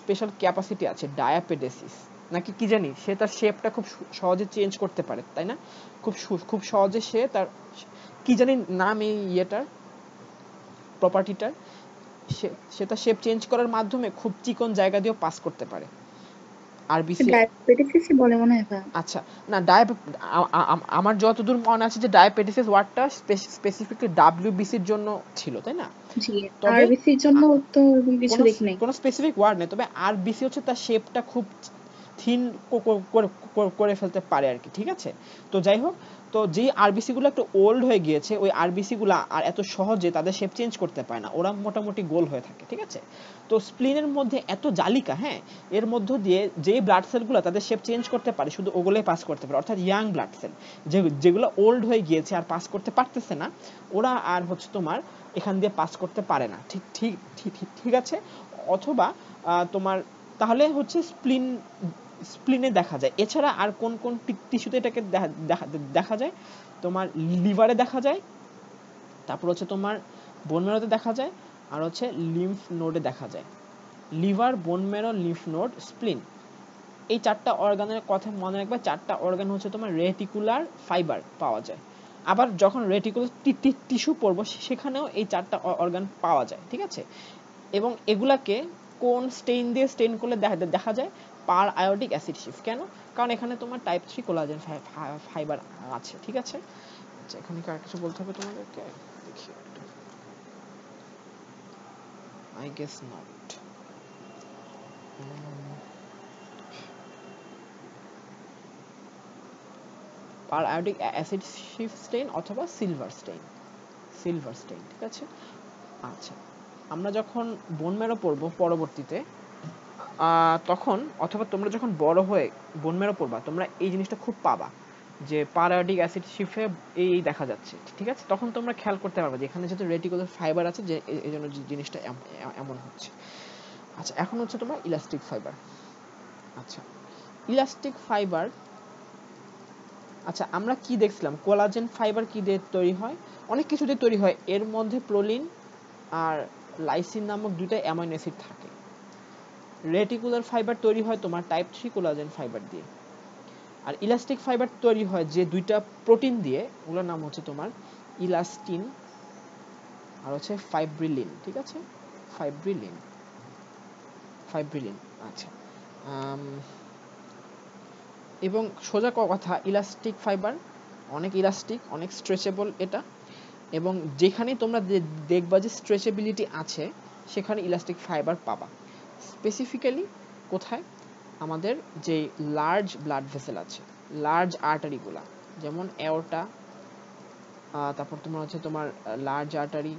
স্পেশাল ক্যাপাসিটি আছে ডায়াপেডেসিস নাকি কি জানি, সে তার শেপটা খুব সহজে চেঞ্জ করতে পারে, তাই না? খুব সহজে সে তার কি জানি নাম এই ইয়েটার, প্রপার্টিটার, সে তার শেপ চেঞ্জ করার মাধ্যমে খুব চিকন জায়গা দিয়েও পাস করতে পারে আরবিসি। ডায়াবেটিস বলে মনে হয়। আচ্ছা, না আমার যতদূর মনে আছে যে ডায়াবেটিসিস ওয়ার্ডটা স্পেসিফিকলি ডাব্লিউবিসির জন্য ছিল, তাই না? জি, তবে আরবিসির জন্য তো কিছু দেখি নাই। কোনো স্পেসিফিক ওয়ার্ড নেই, তবে আরবিসি হচ্ছে তার শেপটা খুব থিন করে ফেলতে পারে আর কি, ঠিক আছে। তো যাই হোক, তো যেই আরবিসি গুলো একটু ওল্ড হয়ে গিয়েছে, ওই আরবিসি গুলো আর এত সহজে তাদের শেপ চেঞ্জ করতে পারে না, ওরা মোটামুটি গোল হয়ে থাকে, ঠিক আছে। তো স্প্লিনের মধ্যে এত জালিকা, হ্যাঁ, এর মধ্য দিয়ে যে ব্লাড সেলগুলো তাদের শেপ চেঞ্জ করতে পারে, শুধু ওগুলোই পাস করতে পারে, অর্থাৎ ইয়াং ব্লাড সেল যেগুলো ওল্ড হয়ে গিয়েছে আর পাস করতে পারতেছে না, ওরা আর হচ্ছে তোমার এখান দিয়ে পাস করতে পারে না, ঠিক ঠিক ঠিক ঠিক আছে। অথবা তোমার তাহলে হচ্ছে স্প্লিনে দেখা যায়। এছাড়া আর কোন কোন টিস্যুতে এটাকে দেখা যায়? তোমার লিভারে দেখা যায়, তারপর হচ্ছে তোমার বোন ম্যারোতে দেখা যায়, আর হচ্ছে লিম্ফ নোডে দেখা যায়। Liver, bone marrow, lymph node, স্প্লিন, এই চারটা অর্গানের কথা মনে রাখবে। চারটা অর্গান হচ্ছে তোমার রেটিকুলার ফাইবার পাওয়া যায়। আবার যখন রেটিকুলার টিস্যু পড়বো সেখানেও এই চারটা অর্গান পাওয়া যায়, ঠিক আছে। এবং এগুলাকে কোন স্টেইন দিয়ে স্টেইন করলে দেখা যায়? পার আয়োডিক অ্যাসিড শিফ। কেন? কারণ এখানে তোমার টাইপ 3 কোলাজেন ফাইবার আছে, ঠিক আছে। আচ্ছা, এখানে কি আর কিছু বলতে হবে তোমাদেরকে? দেখি একটু, I guess not. Periodic acid Schiff stain অথবা সিলভার স্টেইন, ঠিক আছে। আচ্ছা, আমরা যখন বোন ম্যারো পড়বো পরবর্তীতে, তখন অথবা তোমরা যখন বড় হয়ে বোন ম্যারো পড়বা, তোমরা এই জিনিসটা খুব পাবা যে পারায়োডিক অ্যাসিড শিফে এই দেখা যাচ্ছে, ঠিক আছে। তখন তোমরা খেয়াল করতে পারবে যে এখানে যেহেতু রেটিকুলার ফাইবার আছে, যে এই জন্য জিনিসটা এমন হচ্ছে। আচ্ছা, এখন হচ্ছে তোমার ইলাস্টিক ফাইবার। আচ্ছা, ইলাস্টিক ফাইবার, আচ্ছা আমরা কি দেখছিলাম, কোলাজেন ফাইবার কি দিয়ে তৈরি হয়? অনেক কিছু দিয়ে তৈরি হয়, এর মধ্যে প্রোলিন আর লাইসিন নামক দুইটা অ্যামাইনো অ্যাসিড থাকে। রেটিকুলার ফাইবার তৈরি হয় তোমার টাইপ 3 কোলাজেন ফাইবার দিয়ে। আর ইলাস্টিক ফাইবার তৈরি হয় যে দুইটা প্রোটিন দিয়ে, ওগুলোর নাম হচ্ছে তোমার ইলাস্টিন আর হচ্ছে ফাইব্রিলিন, ঠিক আছে, ফাইব্রিলিন। আচ্ছা, এবং সোজা কথা, ইলাস্টিক ফাইবার অনেক ইলাস্টিক, অনেক স্ট্রেচেবল এটা, এবং যেখানেই তোমরা দেখবা যে স্ট্রেচেবিলিটি আছে সেখানে ইলাস্টিক ফাইবার পাবা। স্পেসিফিক্যালি কোথায়? আমাদের যে লার্জ ব্লাড ভেসেল আছে, লার্জ আর্টারিগুলা, যেমন অ্যাওর্টা, তারপর তোমার হচ্ছে তোমার large artery,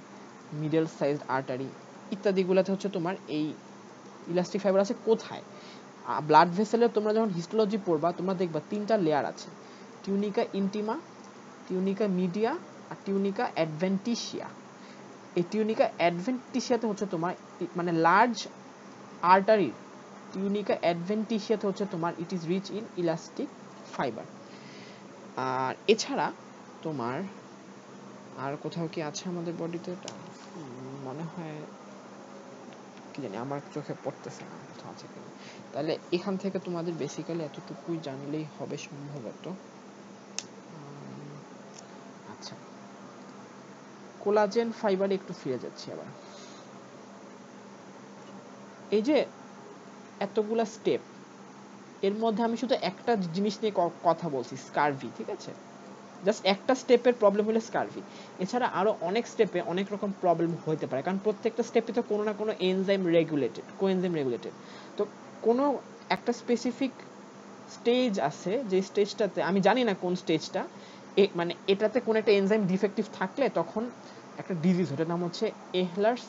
middle sized artery ইত্যাদিগুলোতে হচ্ছে তোমার এই ইলাস্টিক ফাইবার আছে। কোথায়? ব্লাড ভেসেলের তোমরা যখন হিস্টোলজি পড়বা তোমরা দেখবা 3টা লেয়ার আছে, টিউনিকা ইন্টিমা, টিউনিকা মিডিয়া আর টিউনিকা অ্যাডভেন্টিশিয়া। এই টিউনিকা অ্যাডভেন্টিশিয়াতে হচ্ছে তোমার মানে লার্জ আর্টারি, টিউনিকা অ্যাডভেন্টিশিয়াতে হচ্ছে তোমার it is rich in elastic fibre. আর এছাড়া তোমার আর কোথাও কি আছে আমাদের বডিতে? এটা মনে হয় কি জানি, আমার চোখে পড়তেছে না কোথাও আছে কিনা। তাহলে এখান থেকে তোমাদের বেসিক্যালি এতটুকুই জানলেই হবে সম্ভবত। আচ্ছা, কোলাজেন ফাইবারে একটু ফিরে যাচ্ছি আবার। এই যে এতগুলা স্টেপ, এর মধ্যে আমি শুধু একটা জিনিস নিয়ে কথা বলছি, স্কারভি, ঠিক আছে? জাস্ট একটা স্টেপের প্রবলেম হলে স্কারভি, এছাড়া আরো অনেক স্টেপে অনেক রকম প্রবলেম হতে পারে, কারণ প্রত্যেকটা স্টেপে তো কোনো না কোনো এনজাইম রেগুলেটেড, কোএনজাইম রেগুলেটেড। তো কোনো একটা স্পেসিফিক স্টেজ আছে যে স্টেজটাতে আমি জানি না কোন স্টেজটা, মানে এটাতে কোন একটা এনজাইম ডিফেক্টিভ থাকলে তখন একটা ডিজিজ, ওটার নাম হচ্ছে এহলার্স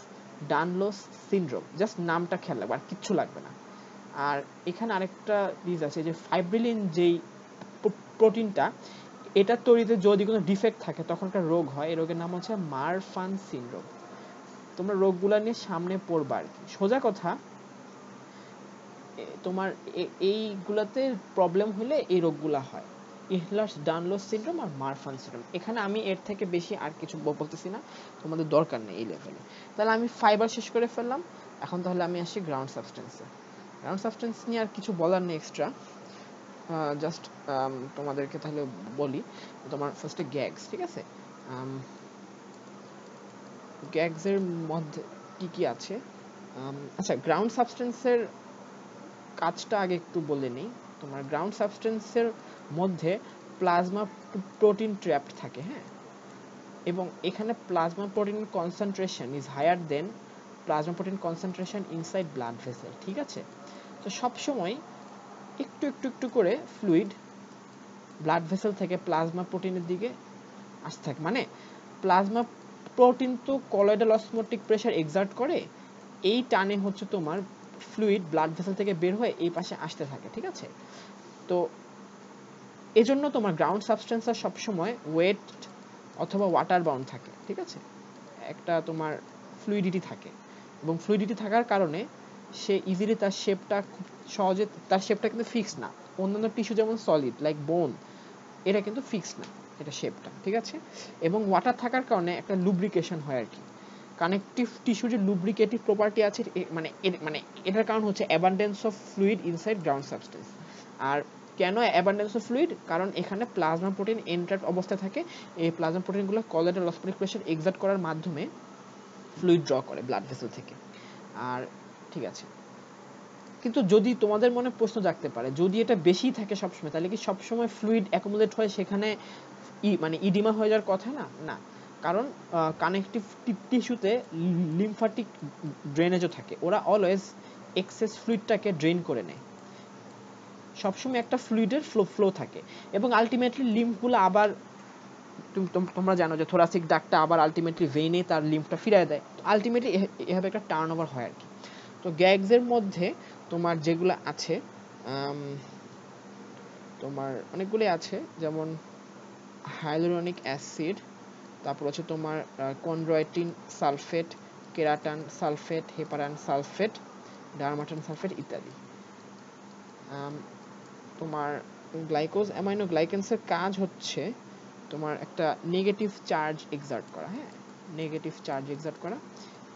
ডানলোস সিনড্রোম। জাস্ট নামটা খেয়াল রাখবে, আর কিচ্ছু লাগবে না। আর এখানে আরেকটা ডিজিজ আছে যে ফাইব্রিলিন, যেই প্রোটিনটা, এটা তৈরিতে যদি কোনো ডিফেক্ট থাকে তখন একটা রোগ হয়, এই রোগের নাম হচ্ছে মারফান সিনড্রোম। তোমরা রোগগুলা নিয়ে সামনে পড়বা আর কি। সোজা কথা, তোমার এইগুলাতে প্রবলেম হলে এই রোগগুলা হয়, ইহলার্স ডানলোস সিনড্রোম আর মারফান সিনড্রোম। এখানে আমি এর থেকে বেশি আর কিছু বলতেছি না, তোমাদের দরকার নেই এই লেভেলে। তাহলে আমি ফাইবার শেষ করে ফেললাম, এখন তাহলে আমি আসি গ্রাউন্ড সাবস্টেন্সে। গ্রাউন্ড সাবস্টেন্স নিয়ে আর কিছু বলার নেই এক্সট্রা, জাস্ট তোমাদেরকে তাহলে বলি। তোমার ফার্স্টে গ্যাগস, ঠিক আছে? গ্যাগসের মধ্যে কি কি আছে? আচ্ছা, গ্রাউন্ড সাবস্টেন্সের কাজটা আগে একটু বলে নেই। তোমার গ্রাউন্ড সাবস্টেন্সের মধ্যে প্লাজমা প্রোটিন ট্র্যাপড থাকে, হ্যাঁ, এবং এখানে plasma protein concentration is higher than plasma protein concentration inside blood vessel, ঠিক আছে? তো সবসময় একটু একটু একটু করে ফ্লুইড ব্লাড ভেসেল থেকে প্লাজমা প্রোটিনের দিকে আসতে থাকে। মানে প্লাজমা প্রোটিন তো কলয়েডাল অসমোটিক প্রেসার এক্সার্ট করে, এই টানে হচ্ছে তোমার ফ্লুইড ব্লাড ভেসেল থেকে বের হয়ে এই পাশে আসতে থাকে, ঠিক আছে? তো এজন্য তোমার গ্রাউন্ড সাবস্টেন্সটা সবসময় ওয়েট অথবা ওয়াটার বাউন্ড থাকে, ঠিক আছে? একটা তোমার ফ্লুইডিটি থাকে, এবং ফ্লুইডিটি থাকার কারণে সে ইজিলি তার শেপটা খুব সহজে, তার শেপটা কিন্তু ফিক্সড না। অন্যান্য টিস্যু যেমন সলিড লাইক বোন, এটা কিন্তু ফিক্সড না, এটা শেপটা, ঠিক আছে? এবং ওয়াটার থাকার কারণে একটা লুব্রিকেশন হয় আর কি। কানেকটিভ টিস্যু যে লুব্রিকেটিভ প্রপার্টি আছে, মানে এটার কারণ হচ্ছে abundance of fluid inside ground substance. আর কেন অ্যাবান্ডেন্স অফ ফ্লুইড? কারণ এখানে প্লাজমা প্রোটিন এনট্র্যাপড অবস্থায় থাকে। এই প্লাজমা প্রোটিনগুলো কলয়েডাল অসমোটিক প্রেসার এক্সার্ট করার মাধ্যমে ফ্লুইড ড্র করে ব্লাড ভেসেল থেকে। আর ঠিক আছে, কিন্তু যদি তোমাদের মনে প্রশ্ন জাগতে পারে, যদি এটা বেশি থাকে সবসময়, তাহলে কি সবসময় ফ্লুইড অ্যাকুমুলেট হয় সেখানে মানে ইডিমা হয়ে যাওয়ার কথা না? না, কারণ কানেকটিভ টিস্যুতে লিম্ফাটিক ড্রেনেজও থাকে, ওরা অলওয়েজ এক্সেস ফ্লুইডটাকে ড্রেন করে নেয়। সবসময় একটা ফ্লুইডের ফ্লো থাকে, এবং আলটিমেটলি লিম্ফগুলো আবার, তোমরা জানো যে থোরাসিক ডাক্টটা আবার আলটিমেটলি ভেইনে তার লিম্ফটা ফিরিয়ে দেয়। আলটিমেটলি এভাবে একটা টার্ন ওভার হয় আর কি। তো গ্যাগসের মধ্যে তোমার যেগুলো আছে, তোমার অনেকগুলি আছে, যেমন হাইলুরোনিক অ্যাসিড, তারপর হচ্ছে তোমার কন্ড্রয়েটিন সালফেট, কেরাটান সালফেট, হেপারান সালফেট, ডারমাটান সালফেট ইত্যাদি। তোমার গ্লাইকোজ অ্যামাইনো গ্লাইকেন্সের কাজ হচ্ছে তোমার একটা নেগেটিভ চার্জ এক্সার্ট করা, হ্যাঁ, নেগেটিভ চার্জ এক্সার্ট করা,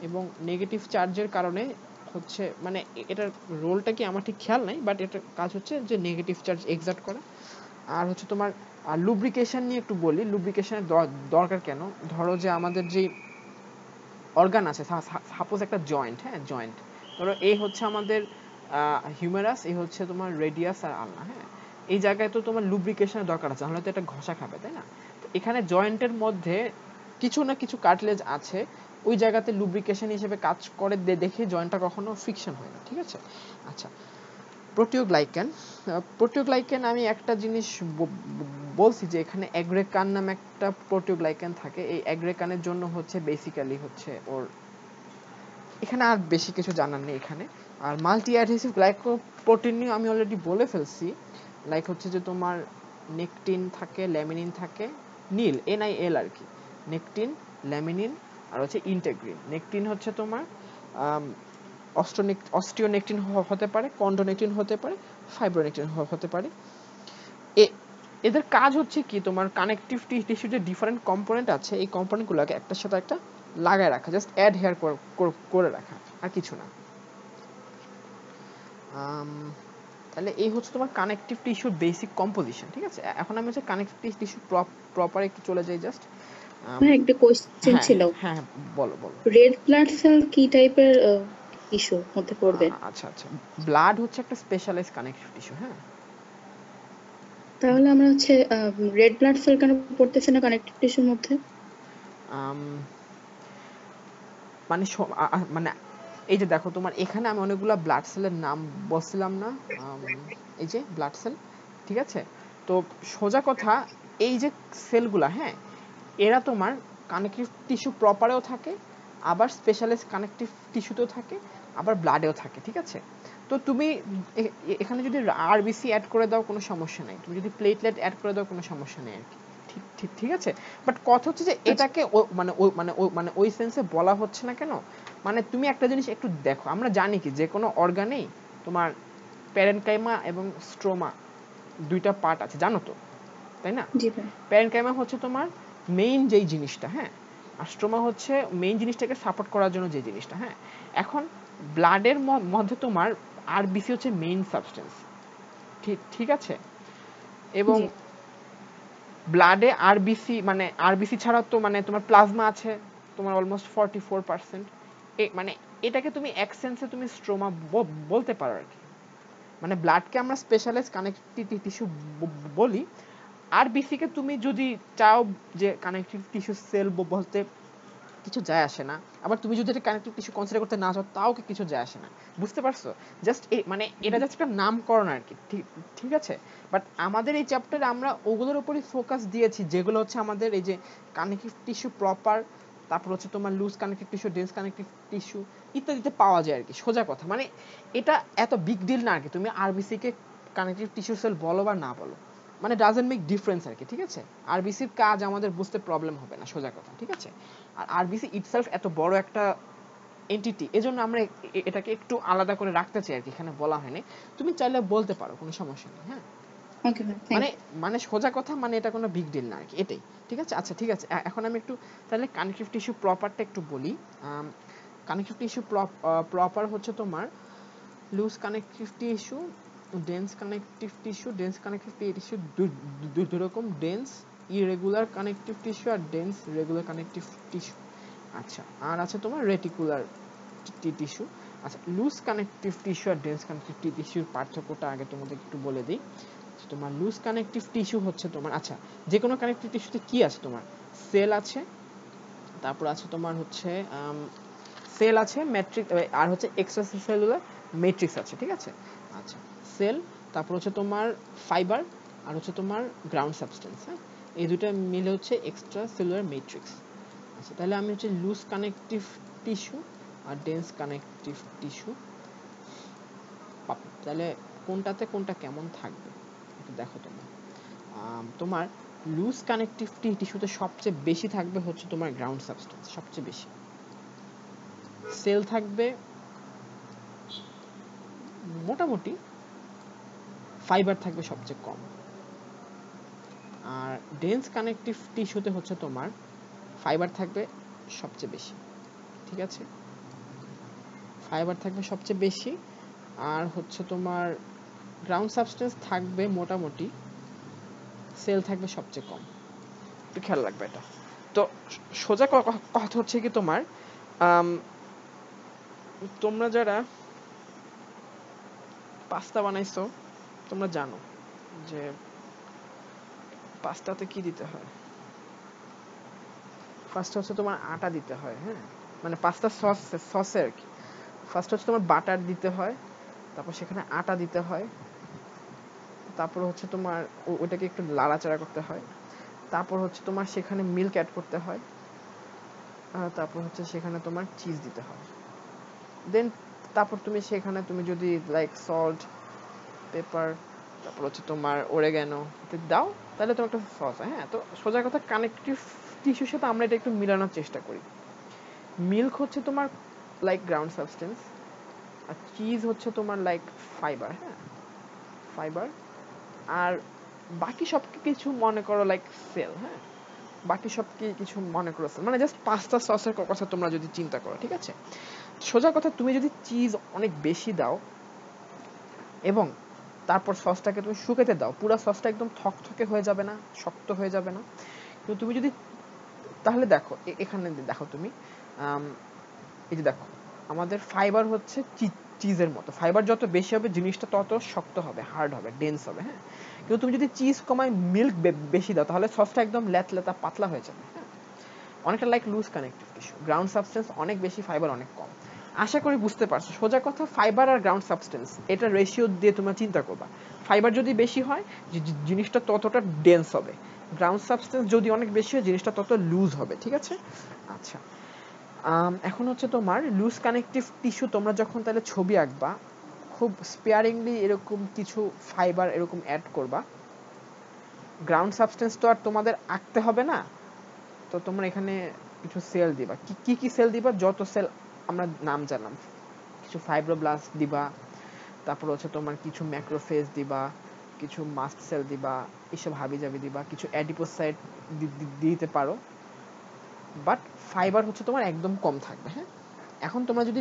এবং নেগেটিভ চার্জের কারণে হচ্ছে, মানে এটার রোলটা কি আমার ঠিক খেয়াল নাই, বাট এটার কাজ হচ্ছে যে নেগেটিভ চার্জ এক্সার্ট করা। আর হচ্ছে তোমার লুব্রিকেশন নিয়ে একটু বলি। লুব্রিকেশনের দরকার কেন? ধরো যে আমাদের যে অর্গান আছে, সাপোজ একটা জয়েন্ট, হ্যাঁ, জয়েন্ট, ধরো এই হচ্ছে আমাদের হিউমেরাস, এই হচ্ছে তোমার রেডিয়াস আর আলনা। হ্যাঁ, এই জায়গায় তো তোমার লুব্রিকেশনের দরকার আছে, নাহলে তো এটা ঘষা খাবে, তাই না? তো এখানে জয়েন্টের মধ্যে কিছু না কিছু কার্টিলেজ আছে, ওই জায়গাতে লুব্রিকেশন হিসেবে কাজ করে দেখে জয়েন্টটা কখনো ফ্রিকশন হয় না, ঠিক আছে? আচ্ছা, প্রোটিওগ্লাইকেন। প্রোটিওগ্লাইকেন আমি একটা জিনিস বলছি যে এখানে অ্যাগ্রেকান নামে একটা প্রোটিওগ্লাইকেন থাকে। এই অ্যাগ্রেকানের জন্য হচ্ছে বেসিক্যালি হচ্ছে ওর, এখানে আর বেশি কিছু জানার নেই এখানে। আর মাল্টি অ্যাডহেসিভ গ্লাইকোপ্রোটিন নিয়ে আমি অলরেডি বলে ফেলছি। লাইক হচ্ছে যে তোমার নেকটিন থাকে, ল্যামিনিন থাকে, নীল NIL আর কি, নেকটিন, ল্যামিনিন আর হচ্ছে ইন্টেগ্রিন। নেকটিন হচ্ছে তোমার অস্টিওনেকটিন হতে পারে, কন্ডোনেকটিন হতে পারে, ফাইব্রোনেকটিন হতে পারে। এদের কাজ হচ্ছে কি, তোমার কানেকটিভ টিস্যু যে ডিফারেন্ট কম্পোনেন্ট আছে, এই কম্পোনেন্টগুলোকে একটার সাথে একটা লাগায় রাখা, জাস্ট অ্যাডহেয়ার করে রাখা, আর কিছু না। তাহলে এই হচ্ছে তোমার কানেকটিভ টিস্যুর বেসিক কম্পোজিশন, ঠিক আছে? এখন আমি হচ্ছে কানেকটিভ টিস্যু প্রপার একটু চলে যাই জাস্ট। ভাই একটা কোশ্চেন হ্যাঁ ছিল, হ্যাঁ, বলো বলো। রেড ব্লাড সেল কি টাইপের টিস্যু মধ্যে পড়বে? আচ্ছা আচ্ছা, ব্লাড হচ্ছে একটা স্পেশালাইজড কানেকটিভ টিস্যু। হ্যাঁ, তাহলে আমরা হচ্ছে রেড ব্লাড সেল কেন পড়তেছে না কানেকটিভ টিস্যুর মধ্যে? মানে মানে এই যে দেখো, তোমার এখানে আমি অনেকগুলো ব্লাড সেলের নাম বলছিলাম না, এই যে ব্লাড সেল, ঠিক আছে? তো সোজা কথা, এই যে সেলগুলা, হ্যাঁ, এরা তোমার কানেকটিভ টিস্যু প্রপারেও থাকে, আবার স্পেশালাইজড কানেকটিভ টিস্যুতেও থাকে, আবার ব্লাডেও থাকে, ঠিক আছে? তো তুমি এখানে যদি RBC অ্যাড করে দাও কোনো সমস্যা নাই, তুমি যদি প্লেটলেট অ্যাড করে দাও কোনো সমস্যা নেই আর কি, ঠিক আছে? বাট কথা হচ্ছে যে এটাকে মানে ওই সেন্সে বলা হচ্ছে না কেন, মানে তুমি একটা জিনিস একটু দেখো, আমরা জানি কি যে কোনো অর্গানেই তোমার প্যারেনকাইমা এবং স্ট্রোমা দুইটা পার্ট আছে, জানো তো, তাই না? জি ভাই। প্যারেনকাইমা হচ্ছে তোমার মেইন যেই জিনিসটা, হ্যাঁ, আর স্ট্রোমা হচ্ছে মেইন জিনিসটাকে সাপোর্ট করার জন্য যে জিনিসটা। হ্যাঁ, এখন ব্লাডের মধ্যে তোমার RBC হচ্ছে মেইন সাবস্টেন্স, ঠিক আছে? এবং জি ব্লাডে আরবিসি ছাড়া তো মানে তোমার প্লাজমা আছে তোমার অলমোস্ট 44%। মানে এটাকে তুমি এক সেন্সে তুমি স্ট্রোমা বলতে পারো আর কি। মানে ব্লাডকে আমরা স্পেশালাইজড কানেকটিভ টিস্যু বলি, RBC কে তুমি যদি চাও যে কানেকটিভ টিস্যু সেল বলতে কিছু যায় আসে না, আবার তুমি যদি এটা কানেকটিভ টিস্যু কনসিডার করতে না চাও তাও কিছু যায় আসে না, বুঝতে পারছো? জাস্ট মানে এটা জাস্ট একটা নামকরণ আর কি, ঠিক আছে? বাট আমাদের এই চ্যাপ্টারে আমরা ওগুলোর উপরই ফোকাস দিয়েছি যেগুলো হচ্ছে আমাদের এই যে কানেকটিভ টিস্যু প্রপার, তারপর হচ্ছে তোমার loose connective tissue, dense connective tissue ইত্যাদিতে পাওয়া যায় আর কি, সোজা কথা। মানে এটা এত বিগ ডিল না আর কি, তুমি RBC কে কানেকটিভ টিস্যু সেল বলো বা না বলো, মানে ডাজন্ট মেক ডিফারেন্স আর কি, ঠিক আছে? RBCর কাজ আমাদের বুঝতে প্রবলেম হবে না, সোজা কথা, ঠিক আছে? আর RBC ইটসেলফ এত বড় একটা এন্টিটি, এজন্য আমরা এটাকে একটু আলাদা করে রাখতে চাই আর কি, এখানে বলা হয়নি। তুমি চাইলে বলতে পারো, কোনো সমস্যা নেই। হ্যাঁ, ওকে ভাই, থ্যাংক মানে ইউ। মানে সোজা কথা, মানে এটা কোনো বিগ ডিল না আর কি, এটাই, ঠিক আছে? আচ্ছা ঠিক আছে, এখন আমি একটু তাহলে কানেকটিভ টিস্যু প্রপারটা একটু বলি। কানেকটিভ টিস্যু প্রপার হচ্ছে তোমার loose connective tissue, dense connective tissue. Dense connective tissue দুই রকম, ডেন্স ইরেগুলার কানেকটিভ টিস্যু আর ডেন্স রেগুলার কানেকটিভ টিস্যু। আচ্ছা, আর আছে তোমার রেটিকুলার টিস্যু। আচ্ছা, লুজ কানেকটিভ টিস্যু আর ডেন্স কানেকটিভ টিস্যুর পার্থক্যটা আগে তোমাদের একটু বলে দিই। তোমার লুজ কানেকটিভ টিস্যু হচ্ছে তোমার, আচ্ছা, যে কোনো কানেকটিভ টিস্যুতে কি আছে, তোমার সেল আছে, তারপর আছে তোমার হচ্ছে সেল আছে, ম্যাট্রিক্স, আর হচ্ছে এক্সট্রা সেলুলার ম্যাট্রিক্স আছে, ঠিক আছে? আচ্ছা, সেল, তারপর হচ্ছে তোমার ফাইবার, আর হচ্ছে তোমার গ্রাউন্ড সাবস্টেন্স। হ্যাঁ, এই দুটো মিলে হচ্ছে এক্সট্রা সেলুলার ম্যাট্রিক্স। আচ্ছা, তাহলে আমি হচ্ছে লুজ কানেকটিভ টিস্যু আর ডেন্স কানেকটিভ টিস্যু, তাহলে কোনটাতে কোনটা কেমন থাকবে একটু দেখো তোমরা। তোমার লুজ কানেকটিভ টিস্যুতে সবচেয়ে বেশি থাকবে হচ্ছে তোমার গ্রাউন্ড সাবস্টেন্স, সবচেয়ে বেশি। সেল থাকবে মোটামুটি, ফাইবার থাকবে সবচেয়ে কম। আর ডেন্স কানেকটিভ টিস্যুতে হচ্ছে তোমার ফাইবার থাকবে সবচেয়ে বেশি, ঠিক আছে? ফাইবার থাকবে সবচেয়ে বেশি, আর হচ্ছে তোমার গ্রাউন্ড সাবস্টেন্স থাকবে মোটামুটি, সেল থাকবে সবচেয়ে কম। একটু খেয়াল রাখবে এটা। তো সোজা কথা হচ্ছে কি তোমার তোমরা যারা পাস্তা বানাইছো, তোমরা জানো যে পাস্তাতে কি দিতে হয়। ফার্স্ট হচ্ছে তোমার আটা দিতে হয়, হ্যাঁ, মানে পাস্তা সসে আর কি। ফার্স্ট হচ্ছে তোমার বাটার দিতে হয়, তারপর সেখানে আটা দিতে হয়, তারপর হচ্ছে তোমার ওটাকে একটু লাড়াচাড়া করতে হয়, তারপর হচ্ছে তোমার সেখানে মিল্ক অ্যাড করতে হয়, তারপর হচ্ছে সেখানে তোমার চিজ দিতে হয়। দেন তারপর তুমি সেখানে তুমি যদি লাইক সল্ট, পেপার, তারপর হচ্ছে তোমার ওরেগানো দাও, তাহলে তোমার একটা সস হয়। হ্যাঁ, তো সোজা কথা কানেকটিভ টিস্যুর সাথে আমরা এটা একটু মিলানোর চেষ্টা করি। মিল্ক হচ্ছে তোমার লাইক গ্রাউন্ড সাবস্টেন্স, আর চিজ হচ্ছে তোমার লাইক ফাইবার, হ্যাঁ, ফাইবার। আর বাকি সব কিছু মনে করো লাইক সেল, হ্যাঁ, বাকি সব কিছু মনে করো সেল, মানে জাস্ট পাস্তা সসের কথা তোমরা যদি চিন্তা করো, ঠিক আছে। সোজা কথা তুমি যদি চিজ অনেক বেশি দাও এবং তারপর সসটাকে তুমি শুকাতে দাও, পুরো সসটা একদম থকথকে হয়ে যাবে না, শক্ত হয়ে যাবে না। কিন্তু তুমি যদি তাহলে দেখো এখানে দেখো তুমি এই যে দেখো আমাদের ফাইবার হচ্ছে চিজের মতো, ফাইবার যত বেশি হবে জিনিসটা তত শক্ত হবে, হার্ড হবে, ডেন্স হবে, হ্যাঁ। কিন্তু তুমি যদি চিজ কমায় মিল্ক বেশি দাও তাহলে সসটা একদম লেতা পাতলা হয়ে যাবে, হ্যাঁ, অনেকটা like loose connective tissue. Ground substance অনেক বেশি, ফাইবার অনেক কম। আশা করি বুঝতে পারছো। সোজা কথা ফাইবার আর গ্রাউন্ড সাবস্টেন্স এটা রেশিও দিয়ে তোমরা চিন্তা করবা। ফাইবার যদি বেশি হয় জিনিসটা ততটা ডেন্স হবে, গ্রাউন্ড সাবস্টেন্স যদি অনেক বেশি হয় জিনিসটা তত লুজ হবে, ঠিক আছে। আচ্ছা, এখন হচ্ছে তোমার লুজ কানেক্টিভ টিস্যু তোমরা যখন তাহলে ছবি আঁকবা, খুব স্পেয়ারিংলি এরকম কিছু ফাইবার এরকম অ্যাড করবা। গ্রাউন্ড সাবস্টেন্স তো আর তোমাদের আঁকতে হবে না, তো তোমরা এখানে কিছু সেল দিবা। কি সেল দিবা? যত সেল আমরা নাম জানলাম, কিছু ফাইব্রোব্লাস্ট দিবা, তারপর হচ্ছে তোমার কিছু ম্যাক্রোফেজ দিবা, কিছু মাস্ট সেল দিবা, এইসব হাবিজাবি দিবা, কিছু অ্যাডিপোসাইট দিতে পারো, বাট ফাইবার হচ্ছে তোমার একদম কম থাকবে, হ্যাঁ। এখন তোমরা যদি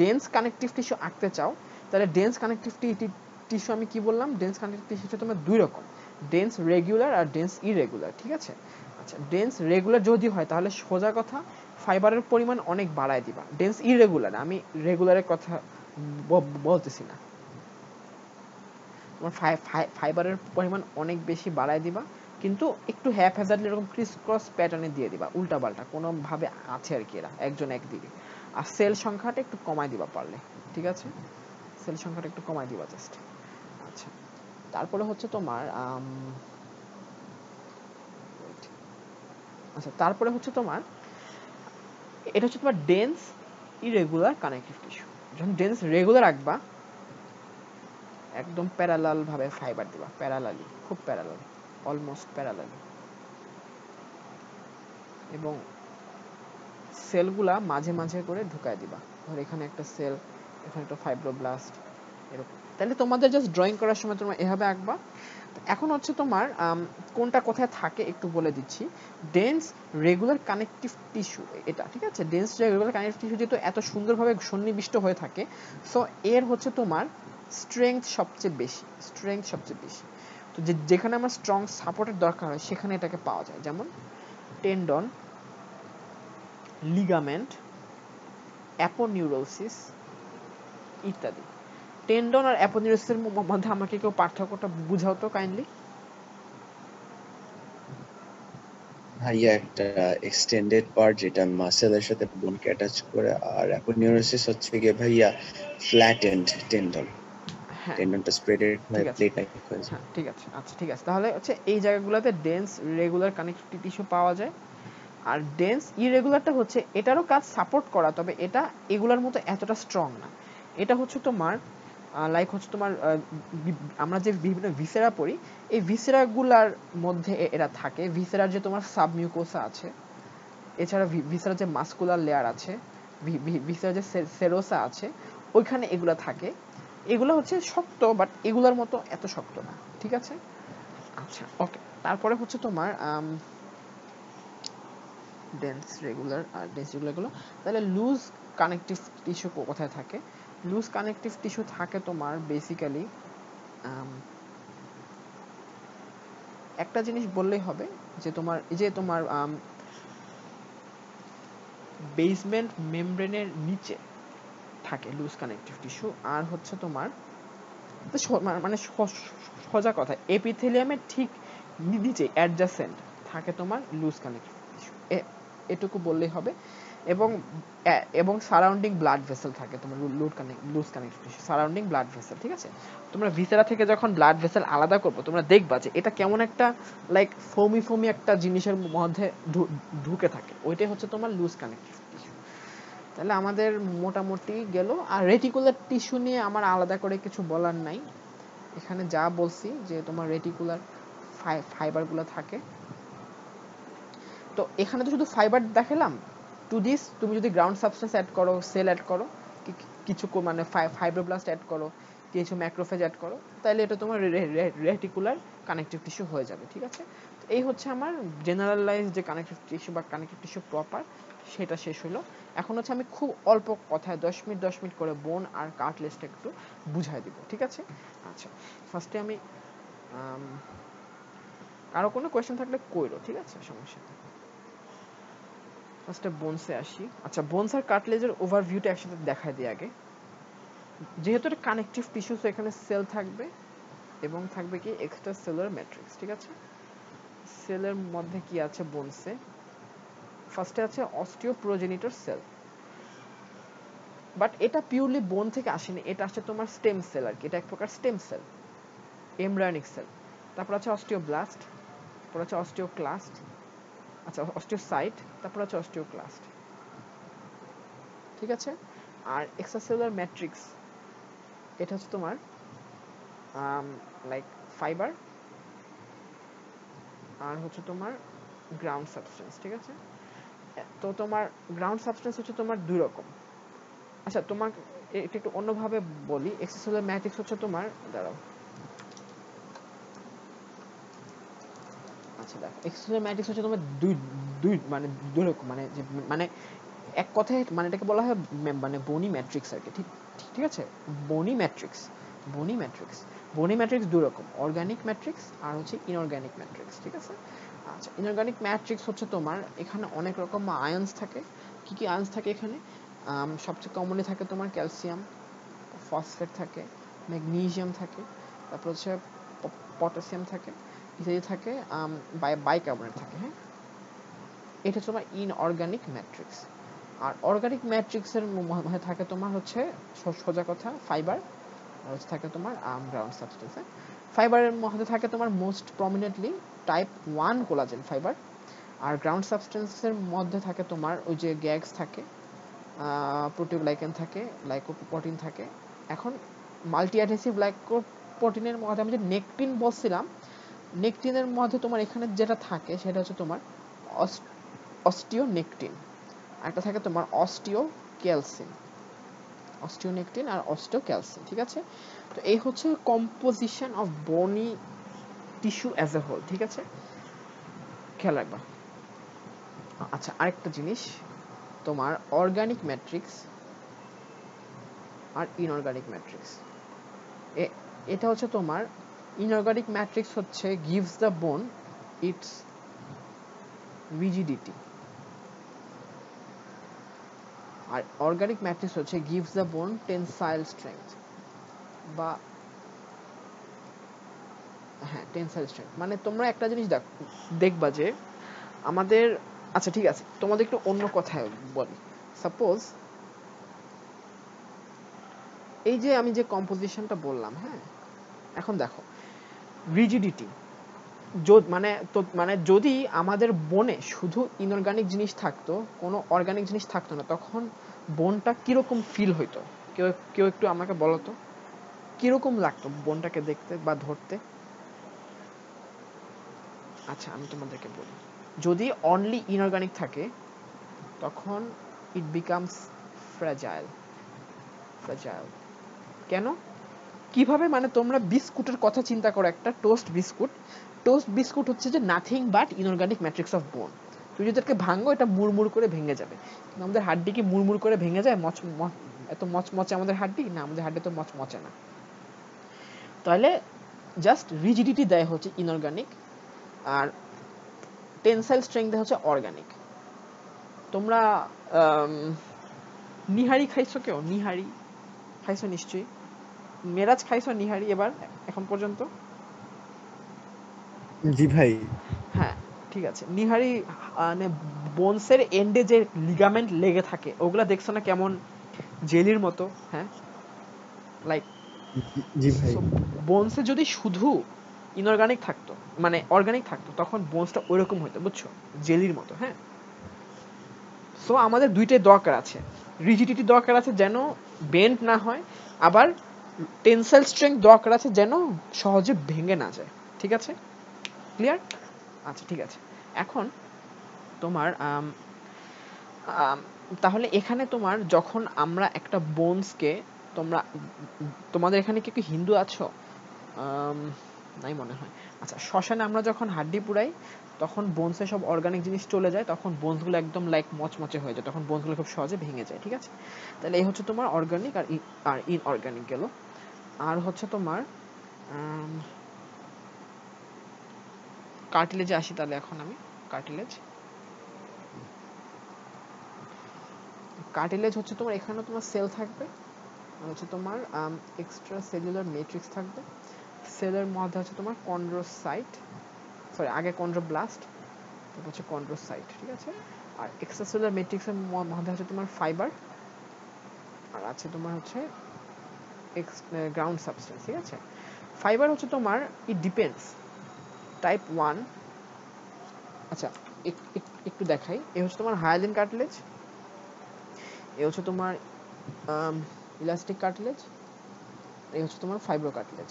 ডেন্স কানেকটিভ টিস্যু আঁকতে চাও, তাহলে ডেন্স কানেকটিভ টিস্যু আমি কি বললাম, ডেন্স কানেকটিভ টিস্যু হচ্ছে তোমার দুই রকম, ডেন্স রেগুলার আর ডেন্স ইরেগুলার, ঠিক আছে। আচ্ছা, ডেন্স রেগুলার যদি হয় তাহলে সোজা কথা ফাইবারের পরিমাণ অনেক বাড়ায় দিবা। ডেন্স ইরেগুলার, আমি রেগুলারের কথা বলতেছি না, তোমার ফাইবারের পরিমাণ অনেক বেশি বাড়ায় দিবা, কিন্তু একটু হ্যাপহ্যাজার্ডলি এরকম ক্রিস ক্রস প্যাটার্নে দিয়ে দিবা, উল্টাপাল্টা কোনোভাবে আছে আর কি, এরা একজন একদিকে। আর সেল সংখ্যাটা একটু কমায় দিবা পারলে, ঠিক আছে, সেল সংখ্যাটা একটু কমায় দিবা জাস্ট। আচ্ছা, তারপরে হচ্ছে তোমার তারপরে হচ্ছে তোমার এটা হচ্ছে তোমার ডেন্স ইরেগুলার কানেকটিভ টিস্যু। যখন ডেন্স রেগুলার আঁকবা, একদম প্যারালাল ভাবে ফাইবার দিবা, প্যারালালি, খুব প্যারালাল, অলমোস্ট প্যারালালি, এবং সেলগুলা মাঝে মাঝে করে ঢুকায় দিবা। ধর এখানে একটা সেল, এখানে একটা ফাইব্রোব্লাস্ট, এরকম। তাহলে তোমাদের জাস্ট ড্রয়িং করার সময় তোমরা এভাবে আঁকবা। এখন হচ্ছে তোমার কোনটা কোথায় থাকে একটু বলে দিচ্ছি। ডেন্স রেগুলার কানেকটিভ টিস্যু এটা, ঠিক আছে। ডেন্স রেগুলার কানেকটিভ টিস্যু যেহেতু এত সুন্দরভাবে সন্নিবিষ্ট হয়ে থাকে, সো এর হচ্ছে তোমার স্ট্রেংথ সবচেয়ে বেশি। তো যেখানে আমার স্ট্রং সাপোর্টের দরকার হয় সেখানে এটাকে পাওয়া যায়, যেমন টেন্ডন, লিগামেন্ট, অ্যাপোনিউরোসিস ইত্যাদি। টেন্ডন আর অ্যাপোনিউরোসিসের মধ্যে আমাকে কেউ পার্থক্যটা বুঝাও তো কাইন্ডলি। ভাইয়া একটা এক্সটেন্ডেড পার্ট যেটা মাসেলের সাথে বোনকে অ্যাটাচ করে, আর অ্যাপোনিউরোসিস হচ্ছে গিয়ে ভাইয়া ফ্ল্যাটেন্ড টেন্ডন, হ্যাঁ, টেন্ডনটা স্প্রেডেড হয়ে ঠিক আছে, প্লেট টাইপ হয়ে যায়। হ্যাঁ ঠিক আছে, আচ্ছা ঠিক আছে, তাহলে হচ্ছে এই জায়গাগুলোতে ডেন্স রেগুলার কানেকটিভ টিস্যু পাওয়া যায়। আর ডেন্স ইরেগুলারটা হচ্ছে এটারও কাজ সাপোর্ট করা, তবে এটা এগুলার মতো এতটা স্ট্রং না। এটা হচ্ছে তোমার লাইক হচ্ছে তোমার আমরা যে বিভিন্ন ভিসেরা পড়ি, এই ভিসেরাগুলার মধ্যে এরা থাকে। ভিসেরার যে তোমার সাবমিউকোসা আছে, এছাড়া ভিসেরার যে মাসকুলার লেয়ার আছে, ভিসেরার যে সেরোসা আছে, ওইখানে এগুলা থাকে। এগুলো হচ্ছে শক্ত, বাট এগুলার মতো এত শক্ত না, ঠিক আছে। আচ্ছা, ওকে। তারপরে হচ্ছে তোমার ডেন্স রেগুলার আর ডেন্স রেগুলার গুলো। তাহলে লুজ কানেকটিভ টিস্যু কোথায় থাকে? লুজ কানেকটিভ টিস্যু থাকে তোমার বেসিক্যালি একটা জিনিস বললেই হবে, যে তোমার এই যে তোমার বেসমেন্ট মেমব্রেনের নিচে থাকে লুজ কানেকটিভ টিস্যু। আর হচ্ছে তোমার তো মানে সোজা কথা, এপিথেলিয়ামের ঠিক নিচে অ্যাডজাসেন্ট থাকে তোমার লুজ কানেকটিভ টিস্যু, এটুকু বললেই হবে। এবং সারাউন্ডিং ব্লাড ভেসেল থাকে তোমার loose connective tissue, surrounding blood vessel, ঠিক আছে। তোমরা ভিসেরা থেকে যখন ব্লাড ভেসেল আলাদা করবো, তোমরা দেখবা যে এটা কেমন একটা লাইক ফোমি একটা জিনিসের মধ্যে ঢুকে থাকে, ওইটাই হচ্ছে তোমার লুজ কানেকটিভ টিস্যু। তাহলে আমাদের মোটামুটি গেল। আর রেটিকুলার টিস্যু নিয়ে আমার আলাদা করে কিছু বলার নাই, এখানে যা বলছি যে তোমার রেটিকুলার ফাইবারগুলো থাকে। তো এখানে তো শুধু ফাইবার দেখালাম। টু দিস তুমি যদি গ্রাউন্ড সাবস্টেন্স অ্যাড করো, সেল অ্যাড করো, কিছু মানে ফাইব্রোব্লাস্ট অ্যাড করো, কিছু ম্যাক্রোফেজ অ্যাড করো, তাহলে এটা তোমার রেটিকুলার কানেকটিভ টিস্যু হয়ে যাবে, ঠিক আছে। তো এই হচ্ছে আমার জেনারেলাইজ যে কানেকটিভ টিস্যু বা কানেকটিভ টিস্যু প্রপার, সেটা শেষ হলো। এখন হচ্ছে আমি খুব অল্প কথায় 10 মিনিট করে বোন আর কার্টিলেজটা একটু বুঝাই দিব, ঠিক আছে। আচ্ছা, ফার্স্টে আমি কারো কোনো কোয়েশ্চেন থাকলে কইরো, ঠিক আছে, সমস্যা নেই। ফার্স্টে বোনসে আসি। আচ্ছা, বোনস আর কার্টিলেজের ওভারভিউটা একসাথে দেখাই দিই আগে। যেহেতু এটা কানেকটিভ টিস্যু, তো এখানে সেল থাকবে এবং থাকবে কি এক্সট্রা সেলুলার ম্যাট্রিক্স, ঠিক আছে। সেলের মধ্যে কি আছে বোনসে? ফার্স্টে আছে অস্টিওপ্রোজেনিটর সেল, বাট এটা পিওরলি বোন থেকে আসেনি, এটা আসছে তোমার স্টেম সেল আর কি, এটা এক প্রকার স্টেম সেল, এমব্রায়োনিক সেল। তারপর আছে অস্টিওব্লাস্ট, তারপর আছে অস্টিওক্লাস্ট, আচ্ছা অস্টিওসাইট, তারপর আছে অস্টিওক্লাস্ট, ঠিক আছে। আর এক্সট্রাসেলুলার ম্যাট্রিক্স, এটা হচ্ছে তোমার লাইক ফাইবার আর হচ্ছে তোমার গ্রাউন্ড সাবস্টেন্স, ঠিক আছে। তো তোমার গ্রাউন্ড সাবস্টেন্স হচ্ছে তোমার দুই রকম। আচ্ছা, তোমাকে এটা একটু অন্যভাবে বলি। এক্সট্রাসেলুলার ম্যাট্রিক্স হচ্ছে তোমার, দাঁড়াও, আচ্ছা দেখো, এক্সট্রাসেলুলার ম্যাট্রিক্স হচ্ছে তোমার দুই রকম, মানে যে মানে এক কথায় মানে এটাকে বলা হয় মানে বনি ম্যাট্রিক্স আর কি, ঠিক ঠিক আছে। বনি ম্যাট্রিক্স, বনি ম্যাট্রিক্স, বনি ম্যাট্রিক্স দুই রকম, অর্গানিক ম্যাট্রিক্স আর হচ্ছে ইনঅর্গানিক ম্যাট্রিক্স, ঠিক আছে। আচ্ছা, ইনঅর্গানিক ম্যাট্রিক্স হচ্ছে তোমার এখানে অনেক রকম আয়ন্স থাকে। কি কি আয়ন্স থাকে এখানে? সবচেয়ে কমনলি থাকে তোমার ক্যালসিয়াম, ফসফেট থাকে, ম্যাগনেসিয়াম থাকে, তারপর হচ্ছে পটাশিয়াম থাকে, ইত্যাদি থাকে, বাইকার্বনেট থাকে, হ্যাঁ। এটা হচ্ছে তোমার ইনঅর্গানিক ম্যাট্রিক্স। আর অর্গানিক ম্যাট্রিক্সের মধ্যে থাকে তোমার হচ্ছে সোজা কথা ফাইবার, আর হচ্ছে থাকে তোমার গ্রাউন্ড সাবস্টেন্স। ফাইবারের মধ্যে থাকে তোমার most prominently type 1 collagen fiber, আর গ্রাউন্ড সাবস্টেন্সের মধ্যে থাকে তোমার ওই যে গ্যাগস থাকে, প্রোটিওগ্লাইকেন থাকে, লাইকোপ্রোটিন থাকে। এখন মাল্টি অ্যাডহেসিভ লাইকোপ্রোটিনের মধ্যে আমি যে নেকটিন বলছিলাম, নেকটিনের মধ্যে তোমার এখানে যেটা থাকে সেটা হচ্ছে তোমার অস্টিওনেকটিন, একটা থাকে তোমার অস্টিওক্যালসিন, অস্টিওনেকটিন আর অস্টিওক্যালসিন, ঠিক আছে। তো এই হচ্ছে composition of bony tissue as a whole, ঠিক আছে, খেয়াল রাখবা। আচ্ছা, আরেকটা জিনিস, তোমার অর্গানিক ম্যাট্রিক্স আর ইনঅর্গানিক ম্যাট্রিক্স, এটা হচ্ছে তোমার ইনঅর্গানিক ম্যাট্রিক্স হচ্ছে gives the bone its rigidity, আর অর্গানিক ম্যাট্রিক্স হচ্ছে gives the bone tensile strength, বা হ্যাঁ টেনসাইল স্ট্রেংথ। মানে তোমরা একটা জিনিস দেখবা যে আমাদের, আচ্ছা ঠিক আছে, তোমাদের একটু অন্য কথায় বলি। সাপোজ এই যে আমি যে কম্পোজিশনটা বললাম, হ্যাঁ, এখন দেখো রিজিডিটি, মানে যদি আমাদের বনে শুধু ইনঅর্গানিক জিনিস থাকতো, কোনো অর্গানিক জিনিস থাকতো না, তখন বনটা কিরকম ফিল হইতো? কেউ কেউ একটু আমাকে বলো তো, কিরকম লাগতো বনটাকে দেখতে বা ধরতে? আচ্ছা, আমি তোমাদেরকে বলি, যদি অনলি ইনঅর্গানিক থাকে তখন ইট বিকামস ফ্র্যাজাইল, ফ্র্যাজাইল। কেন, কিভাবে? মানে তোমরা বিস্কুটের কথা চিন্তা করো, একটা টোস্ট বিস্কুট, টোস্ট বিস্কুট হচ্ছে যে nothing but inorganic matrix of বোন। তুমি যদি এটাকে ভাঙো, এটা মুড়মুড় করে ভেঙে যাবে। কিন্তু আমাদের হাড্ডি কি মুড়মুড় করে ভেঙে যায়? এত মচমচে আমাদের হাড্ডি না, আমাদের হাড্ডি তো মচমচে না। তাহলে জাস্ট রিজিডিটি দেয় হচ্ছে ইনঅর্গানিক, আর টেনসাইল স্ট্রেংথ দেয় হচ্ছে অর্গানিক। তোমরা নিহারি খাইছো? কেউ নিহারি খাইছো নিশ্চয়ই? মেরাজ খাইছো নিহারি এবার এখন পর্যন্ত? জি ভাই। হ্যাঁ ঠিক আছে, নিহারি মানে বোনসের এন্ডে যে লিগামেন্ট লেগে থাকে ওগুলা দেখছো না কেমন জেলির মতো? হ্যাঁ, লাইক জি ভাই। বোনসে যদি শুধু ইনঅর্গানিক থাকতো, মানে অর্গানিক থাকতো, তখন বোনসটা ওইরকম হতো, বুঝছো, জেলির মতো। হ্যাঁ, সো আমাদের দুইটাই দরকার আছে, রিজিডিটি দরকার আছে যেন বেন্ড না হয়, আবার টেনসাইল স্ট্রেংথ দরকার আছে যেন সহজে ভেঙে না যায়। ঠিক আছে, ক্লিয়ার? আচ্ছা ঠিক আছে, এখন তোমার তাহলে এখানে তোমার যখন আমরা একটা বোনসকে, তোমরা তোমাদের এখানে কি কেউ হিন্দু আছো? নাই মনে হয়। আচ্ছা, শ্মশানে আমরা যখন হাড্ডি পুড়াই তখন বোনসে সব অর্গানিক জিনিস চলে যায়, তখন বোনসগুলো একদম লাইক মচমচে হয়ে যায়, তখন বোনসগুলো খুব সহজে ভেঙে যায়। ঠিক আছে, তাহলে এই হচ্ছে তোমার অর্গানিক আর ইনঅর্গানিক গেল। আর হচ্ছে তোমার কার্টিলেজে আসি তাহলে। এখন আমি কার্টিলেজ হচ্ছে তোমার, এখানে তোমার সেল থাকবে, হচ্ছে তোমার এক্সট্রা সেলুলার ম্যাট্রিক্স থাকবে। সেলের মধ্যে হচ্ছে তোমার কন্ড্রোসাইট, সরি আগে কন্ড্রোব্লাস্ট, তারপর হচ্ছে কন্ড্রোসাইট। ঠিক আছে, আর এক্সট্রাসেলুলার ম্যাট্রিক্সের মধ্যে হচ্ছে তোমার ফাইবার, আর আছে তোমার হচ্ছে গ্রাউন্ড সাবস্টেন্স। ঠিক আছে, ফাইবার হচ্ছে তোমার, ইট ডিপেন্ডস টাইপ 1। আচ্ছা একটু দেখাই, এ হচ্ছে তোমার হায়ালিন কার্টিলেজ, এ হচ্ছে তোমার ইলাস্টিক কার্টিলেজ, এই হচ্ছে তোমার ফাইব্রো কার্টিলেজ।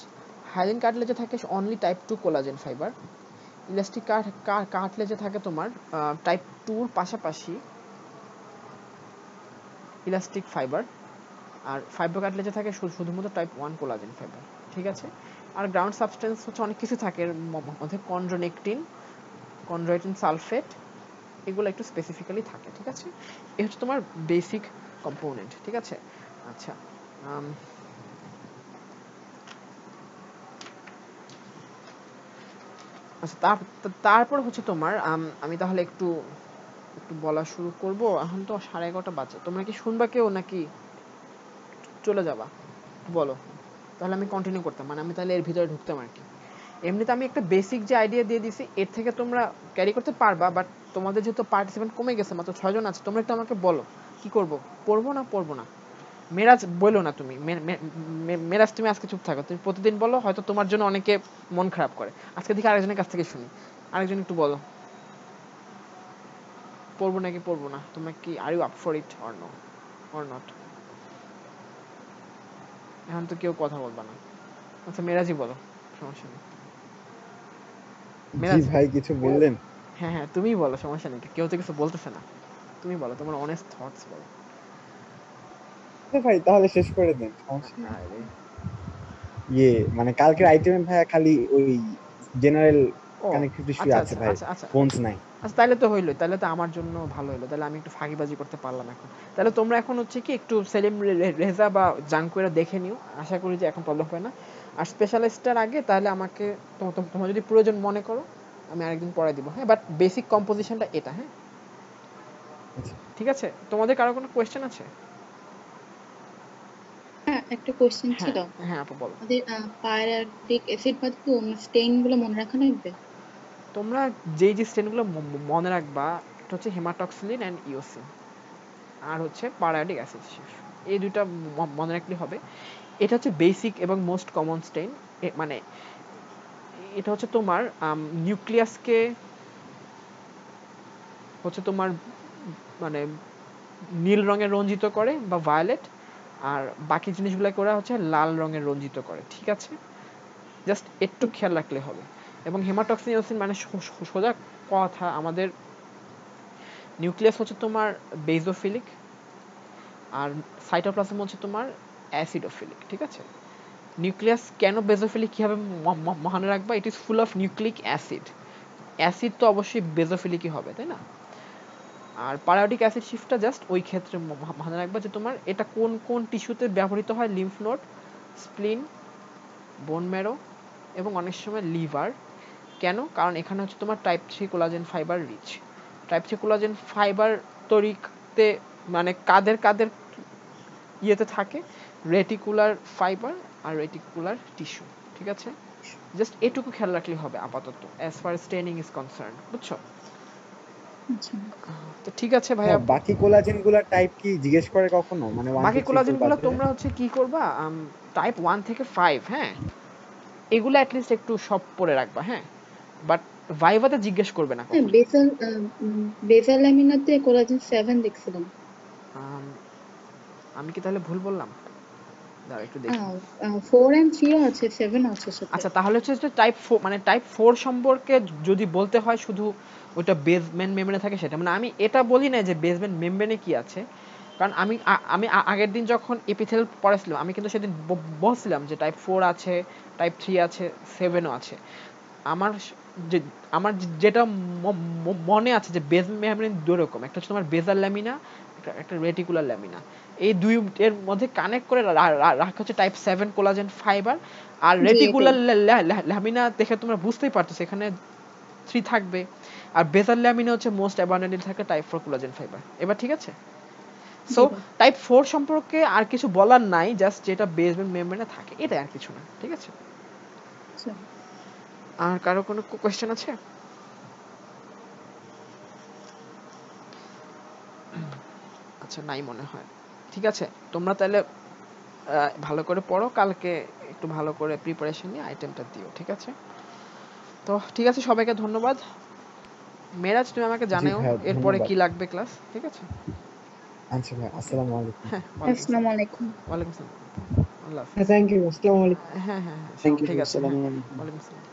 হায়ালিন কার্টিলেজে থাকে only type 2 collagen fibre, elastic কার্টিলেজে থাকে তোমার টাইপ 2 এর পাশাপাশি ইলাস্টিক ফাইবার, আর ফাইব্রো কার্টিলেজে থাকে শুধুমাত্র টাইপ 1 কোলাজেন ফাইবার। ঠিক আছে, আর গ্রাউন্ড সাবস্টেন্স হচ্ছে অনেক কিছু থাকে, এর মধ্যে কন্ড্রোনেকটিন, কন্ড্রোইটিন সালফেট, এগুলো একটু স্পেসিফিক্যালি থাকে। ঠিক আছে, এই হচ্ছে তোমার বেসিক কম্পোনেন্ট। ঠিক আছে, আচ্ছা আচ্ছা তারপর হচ্ছে তোমার আমি তাহলে একটু একটু বলা শুরু করব। এখন তো 11:30 বাজে, তোমরা কি শুনবা কেউ নাকি চলে যাবা? বলো, তাহলে আমি কন্টিনিউ করতাম, মানে আমি তাহলে এর ভিতরে ঢুকতাম আর কি। এমনিতে আমি একটা বেসিক যে আইডিয়া দিয়ে দিছি, এর থেকে তোমরা ক্যারি করতে পারবা, বাট তোমাদের যেহেতু পার্টিসিপেন্ট কমে গেছে, মাত্র 6 জন আছে, তোমরা একটু আমাকে বলো কি করব, পড়বো না? মেরাজ বললো না তুমি, মেরাজ তুমি আজকে চুপ থাকো, তুমি প্রতিদিন বলো, হয়তো তোমার জন্য অনেকে মন খারাপ করে। আজকে দেখি আরেকজনের কাছ থেকে শুনি, আরেকজন একটু বলো, পড়বো নাকি পড়বো না? তোমরা কি are you up for it or not? এখন তো কেউ কথা বলবা না। আচ্ছা মেরাজই বলো, সমস্যা নেই। জি মেরাজ, ভাই, কিছু বললেন? হ্যাঁ হ্যাঁ তুমিই বলো, সমস্যা নেই, কেউ তো কিছু বলতেছে না, তুমি বলো তোমার অনেস্ট থটস বলো। ভাই তাহলে শেষ করে দেন, সমস্যা নেই। আরে মানে কালকের আইটেমে ভাইয়া খালি ওই জেনারেল ও কানেক্টিভ টিস্যু আচ্ছা আছে আচ্ছা ভাই, আচ্ছা আচ্ছা বোনস নাই। আচ্ছা, তাহলে তো হইলো, তাহলে তো আমার জন্য ভালো হলো, তাহলে আমি একটু ফাঁকিবাজি করতে পারলাম এখন। তাহলে তোমরা এখন হচ্ছে কি একটু সেলিম রেজা বা জাঙ্কুয়েরা দেখে নিও, আশা করি যে এখন প্রবলেম হয় না। আর স্পেশালিস্টটার আগে তাহলে আমাকে তোমার যদি প্রয়োজন মনে করো আমি আরেকদিন পড়াই দিব। হ্যাঁ, বাট বেসিক কম্পোজিশনটা এটা। হ্যাঁ আচ্ছা। ঠিক আছে, তোমাদের কারো কোনো কোয়েশ্চেন আছে? হ্যাঁ, একটা কোয়েশ্চেন হ্যাঁ ছিল। হ্যাঁ আপু বলো। আমাদের পাইরিডিক অ্যাসিড বাদে কি অন্য স্টেইন গুলো মনে রাখা লাগবে? তোমরা যেই যে স্টেনগুলো মনে রাখবা, এটা হচ্ছে হেমাটক্সিলিন অ্যান্ড ইওসিন, আর হচ্ছে পারায়োডিক অ্যাসিড শিফট, এই দুইটা মনে রাখলে হবে। এটা হচ্ছে বেসিক এবং মোস্ট কমন স্টেইন, মানে এটা হচ্ছে তোমার নিউক্লিয়াসকে হচ্ছে তোমার মানে নীল রঙে রঞ্জিত করে বা ভায়োলেট, আর বাকি জিনিসগুলোকে ওরা হচ্ছে লাল রঙে রঞ্জিত করে। ঠিক আছে, জাস্ট একটু খেয়াল রাখলে হবে। এবং হেমাটক্সিন ইওসিন মানে সোজা কথা, আমাদের নিউক্লিয়াস হচ্ছে তোমার বেজোফিলিক, আর সাইটোপ্লাজম হচ্ছে তোমার অ্যাসিডোফিলিক। ঠিক আছে, নিউক্লিয়াস কেন বেজোফিলিক কিভাবে মনে রাখবা? It is full of nucleic acid, acid তো অবশ্যই বেজোফিলিকই হবে, তাই না? আর পারায়োডিক অ্যাসিড শিফটটা জাস্ট ওই ক্ষেত্রে মনে রাখবা যে তোমার এটা কোন কোন টিস্যুতে ব্যবহৃত হয়, লিম্ফ নোড, স্প্লিন, বোন ম্যারো, এবং অনেক সময় লিভার। কেন? কারণ এখানে হচ্ছে তোমার type 3 collagen fibre rich. Type 3 collagen fibre তৈরিতে মানে কাদের কাদের ইয়েতে থাকে, রেটিকুলার ফাইবার আর রেটিকুলার টিস্যু, ঠিক আছে? জাস্ট এটুকু খেয়াল রাখলে হবে আপাতত as far staining is concern, বুঝছো? আচ্ছা তো ঠিক আছে ভাইয়া। হ্যাঁ, বাকি কোলাজেন গুলার টাইপ কি জিজ্ঞেস করে কখনো, মানে 1 বাকি 2 3 4 কোলাজেনগুলো বাদ তোমরা হচ্ছে কি করবা, টাইপ 1 থেকে 5, হ্যাঁ, এগুলো অ্যাটলিস্ট একটু সব পড়ে রাখবা, হ্যাঁ, বাট ভাইভাতে জিজ্ঞেস করবে না হ্যাঁ, কখনো। বেসাল ল্যামিনাতে কোলাজেন 7 দেখছিলাম। আমি কি তাহলে ভুল বললাম? দাঁড়া একটু দেখি। 4 and 3 ও আছে, 7 আছে সাথে। আচ্ছা, তাহলে হচ্ছে যে টাইপ 4, মানে টাইপ 4 সম্পর্কে যদি বলতে হয় শুধু ওইটা বেসমেন্ট মেমব্রেনে থাকে সেটা, মানে আমি এটা বলি না যে বেসমেন্ট মেমব্রেনে কি আছে, কারণ আমি আগের দিন যখন এপিথেল পড়াছিলাম আমি কিন্তু সেদিন বলছিলাম যে টাইপ 4 আছে, টাইপ 3 আছে, 7 ও আছে। আমার যে আমার যেটা মনে আছে যে বেস মেমব্রেন দুই রকম, একটা হচ্ছে তোমার বেসাল ল্যামিনা, একটা রেটিকুলার ল্যামিনা। এই দুই এর মধ্যে কানেক্ট করে রাখা হচ্ছে টাইপ 7 কোলাজেন ফাইবার। আর জি, রেটিকুলার এটাই। ল্যামিনা দেখে তোমরা বুঝতেই পারতেছো এখানে 3 থাকবে। আর বেসাল ল্যামিনা হচ্ছে মোস্ট অ্যাবান্ডেন্টলি থাকে টাইপ 4 কোলাজেন ফাইবার। এবার ঠিক আছে? সো জি ভাই। টাইপ 4 সম্পর্কে আর কিছু বলার নাই, জাস্ট যেটা বেসমেন্ট মেমব্রেনে থাকে এটাই, আর কিছু না, ঠিক আছে? আচ্ছা। আর কারো কোনো কোয়েশ্চেন আছে? আচ্ছা, নাই মনে হয়। ঠিক আছে, তোমরা তাহলে ভালো করে পড়ো, কালকে একটু ভালো করে প্রিপারেশন নিয়ে আইটেমটা দিও, ঠিক আছে? তো ঠিক আছে, সবাইকে ধন্যবাদ। মেরাজ, তুমি আমাকে জি জানাও ভাই, এরপরে ধন্যবাদ। কি লাগবে ক্লাস, ঠিক আছে? আচ্ছা ভাই, আসসালামু আলাইকুম। হ্যাঁ, ওয়ালাইকুম আসসালামু আসসালাম। আলাইকুম। ওয়ালাইকুম আসসালাম। আল্লাহ হ্যাঁ, হাফেজ। থ্যাংক ইউ, আসসালামু আলাইকুম। হ্যাঁ হ্যাঁ হ্যাঁ, থ্যাংক ইউ, ঠিক আছে, হ্যাঁ, আসসালামু আলাইকুম। ওয়ালাইকুম আসসালাম।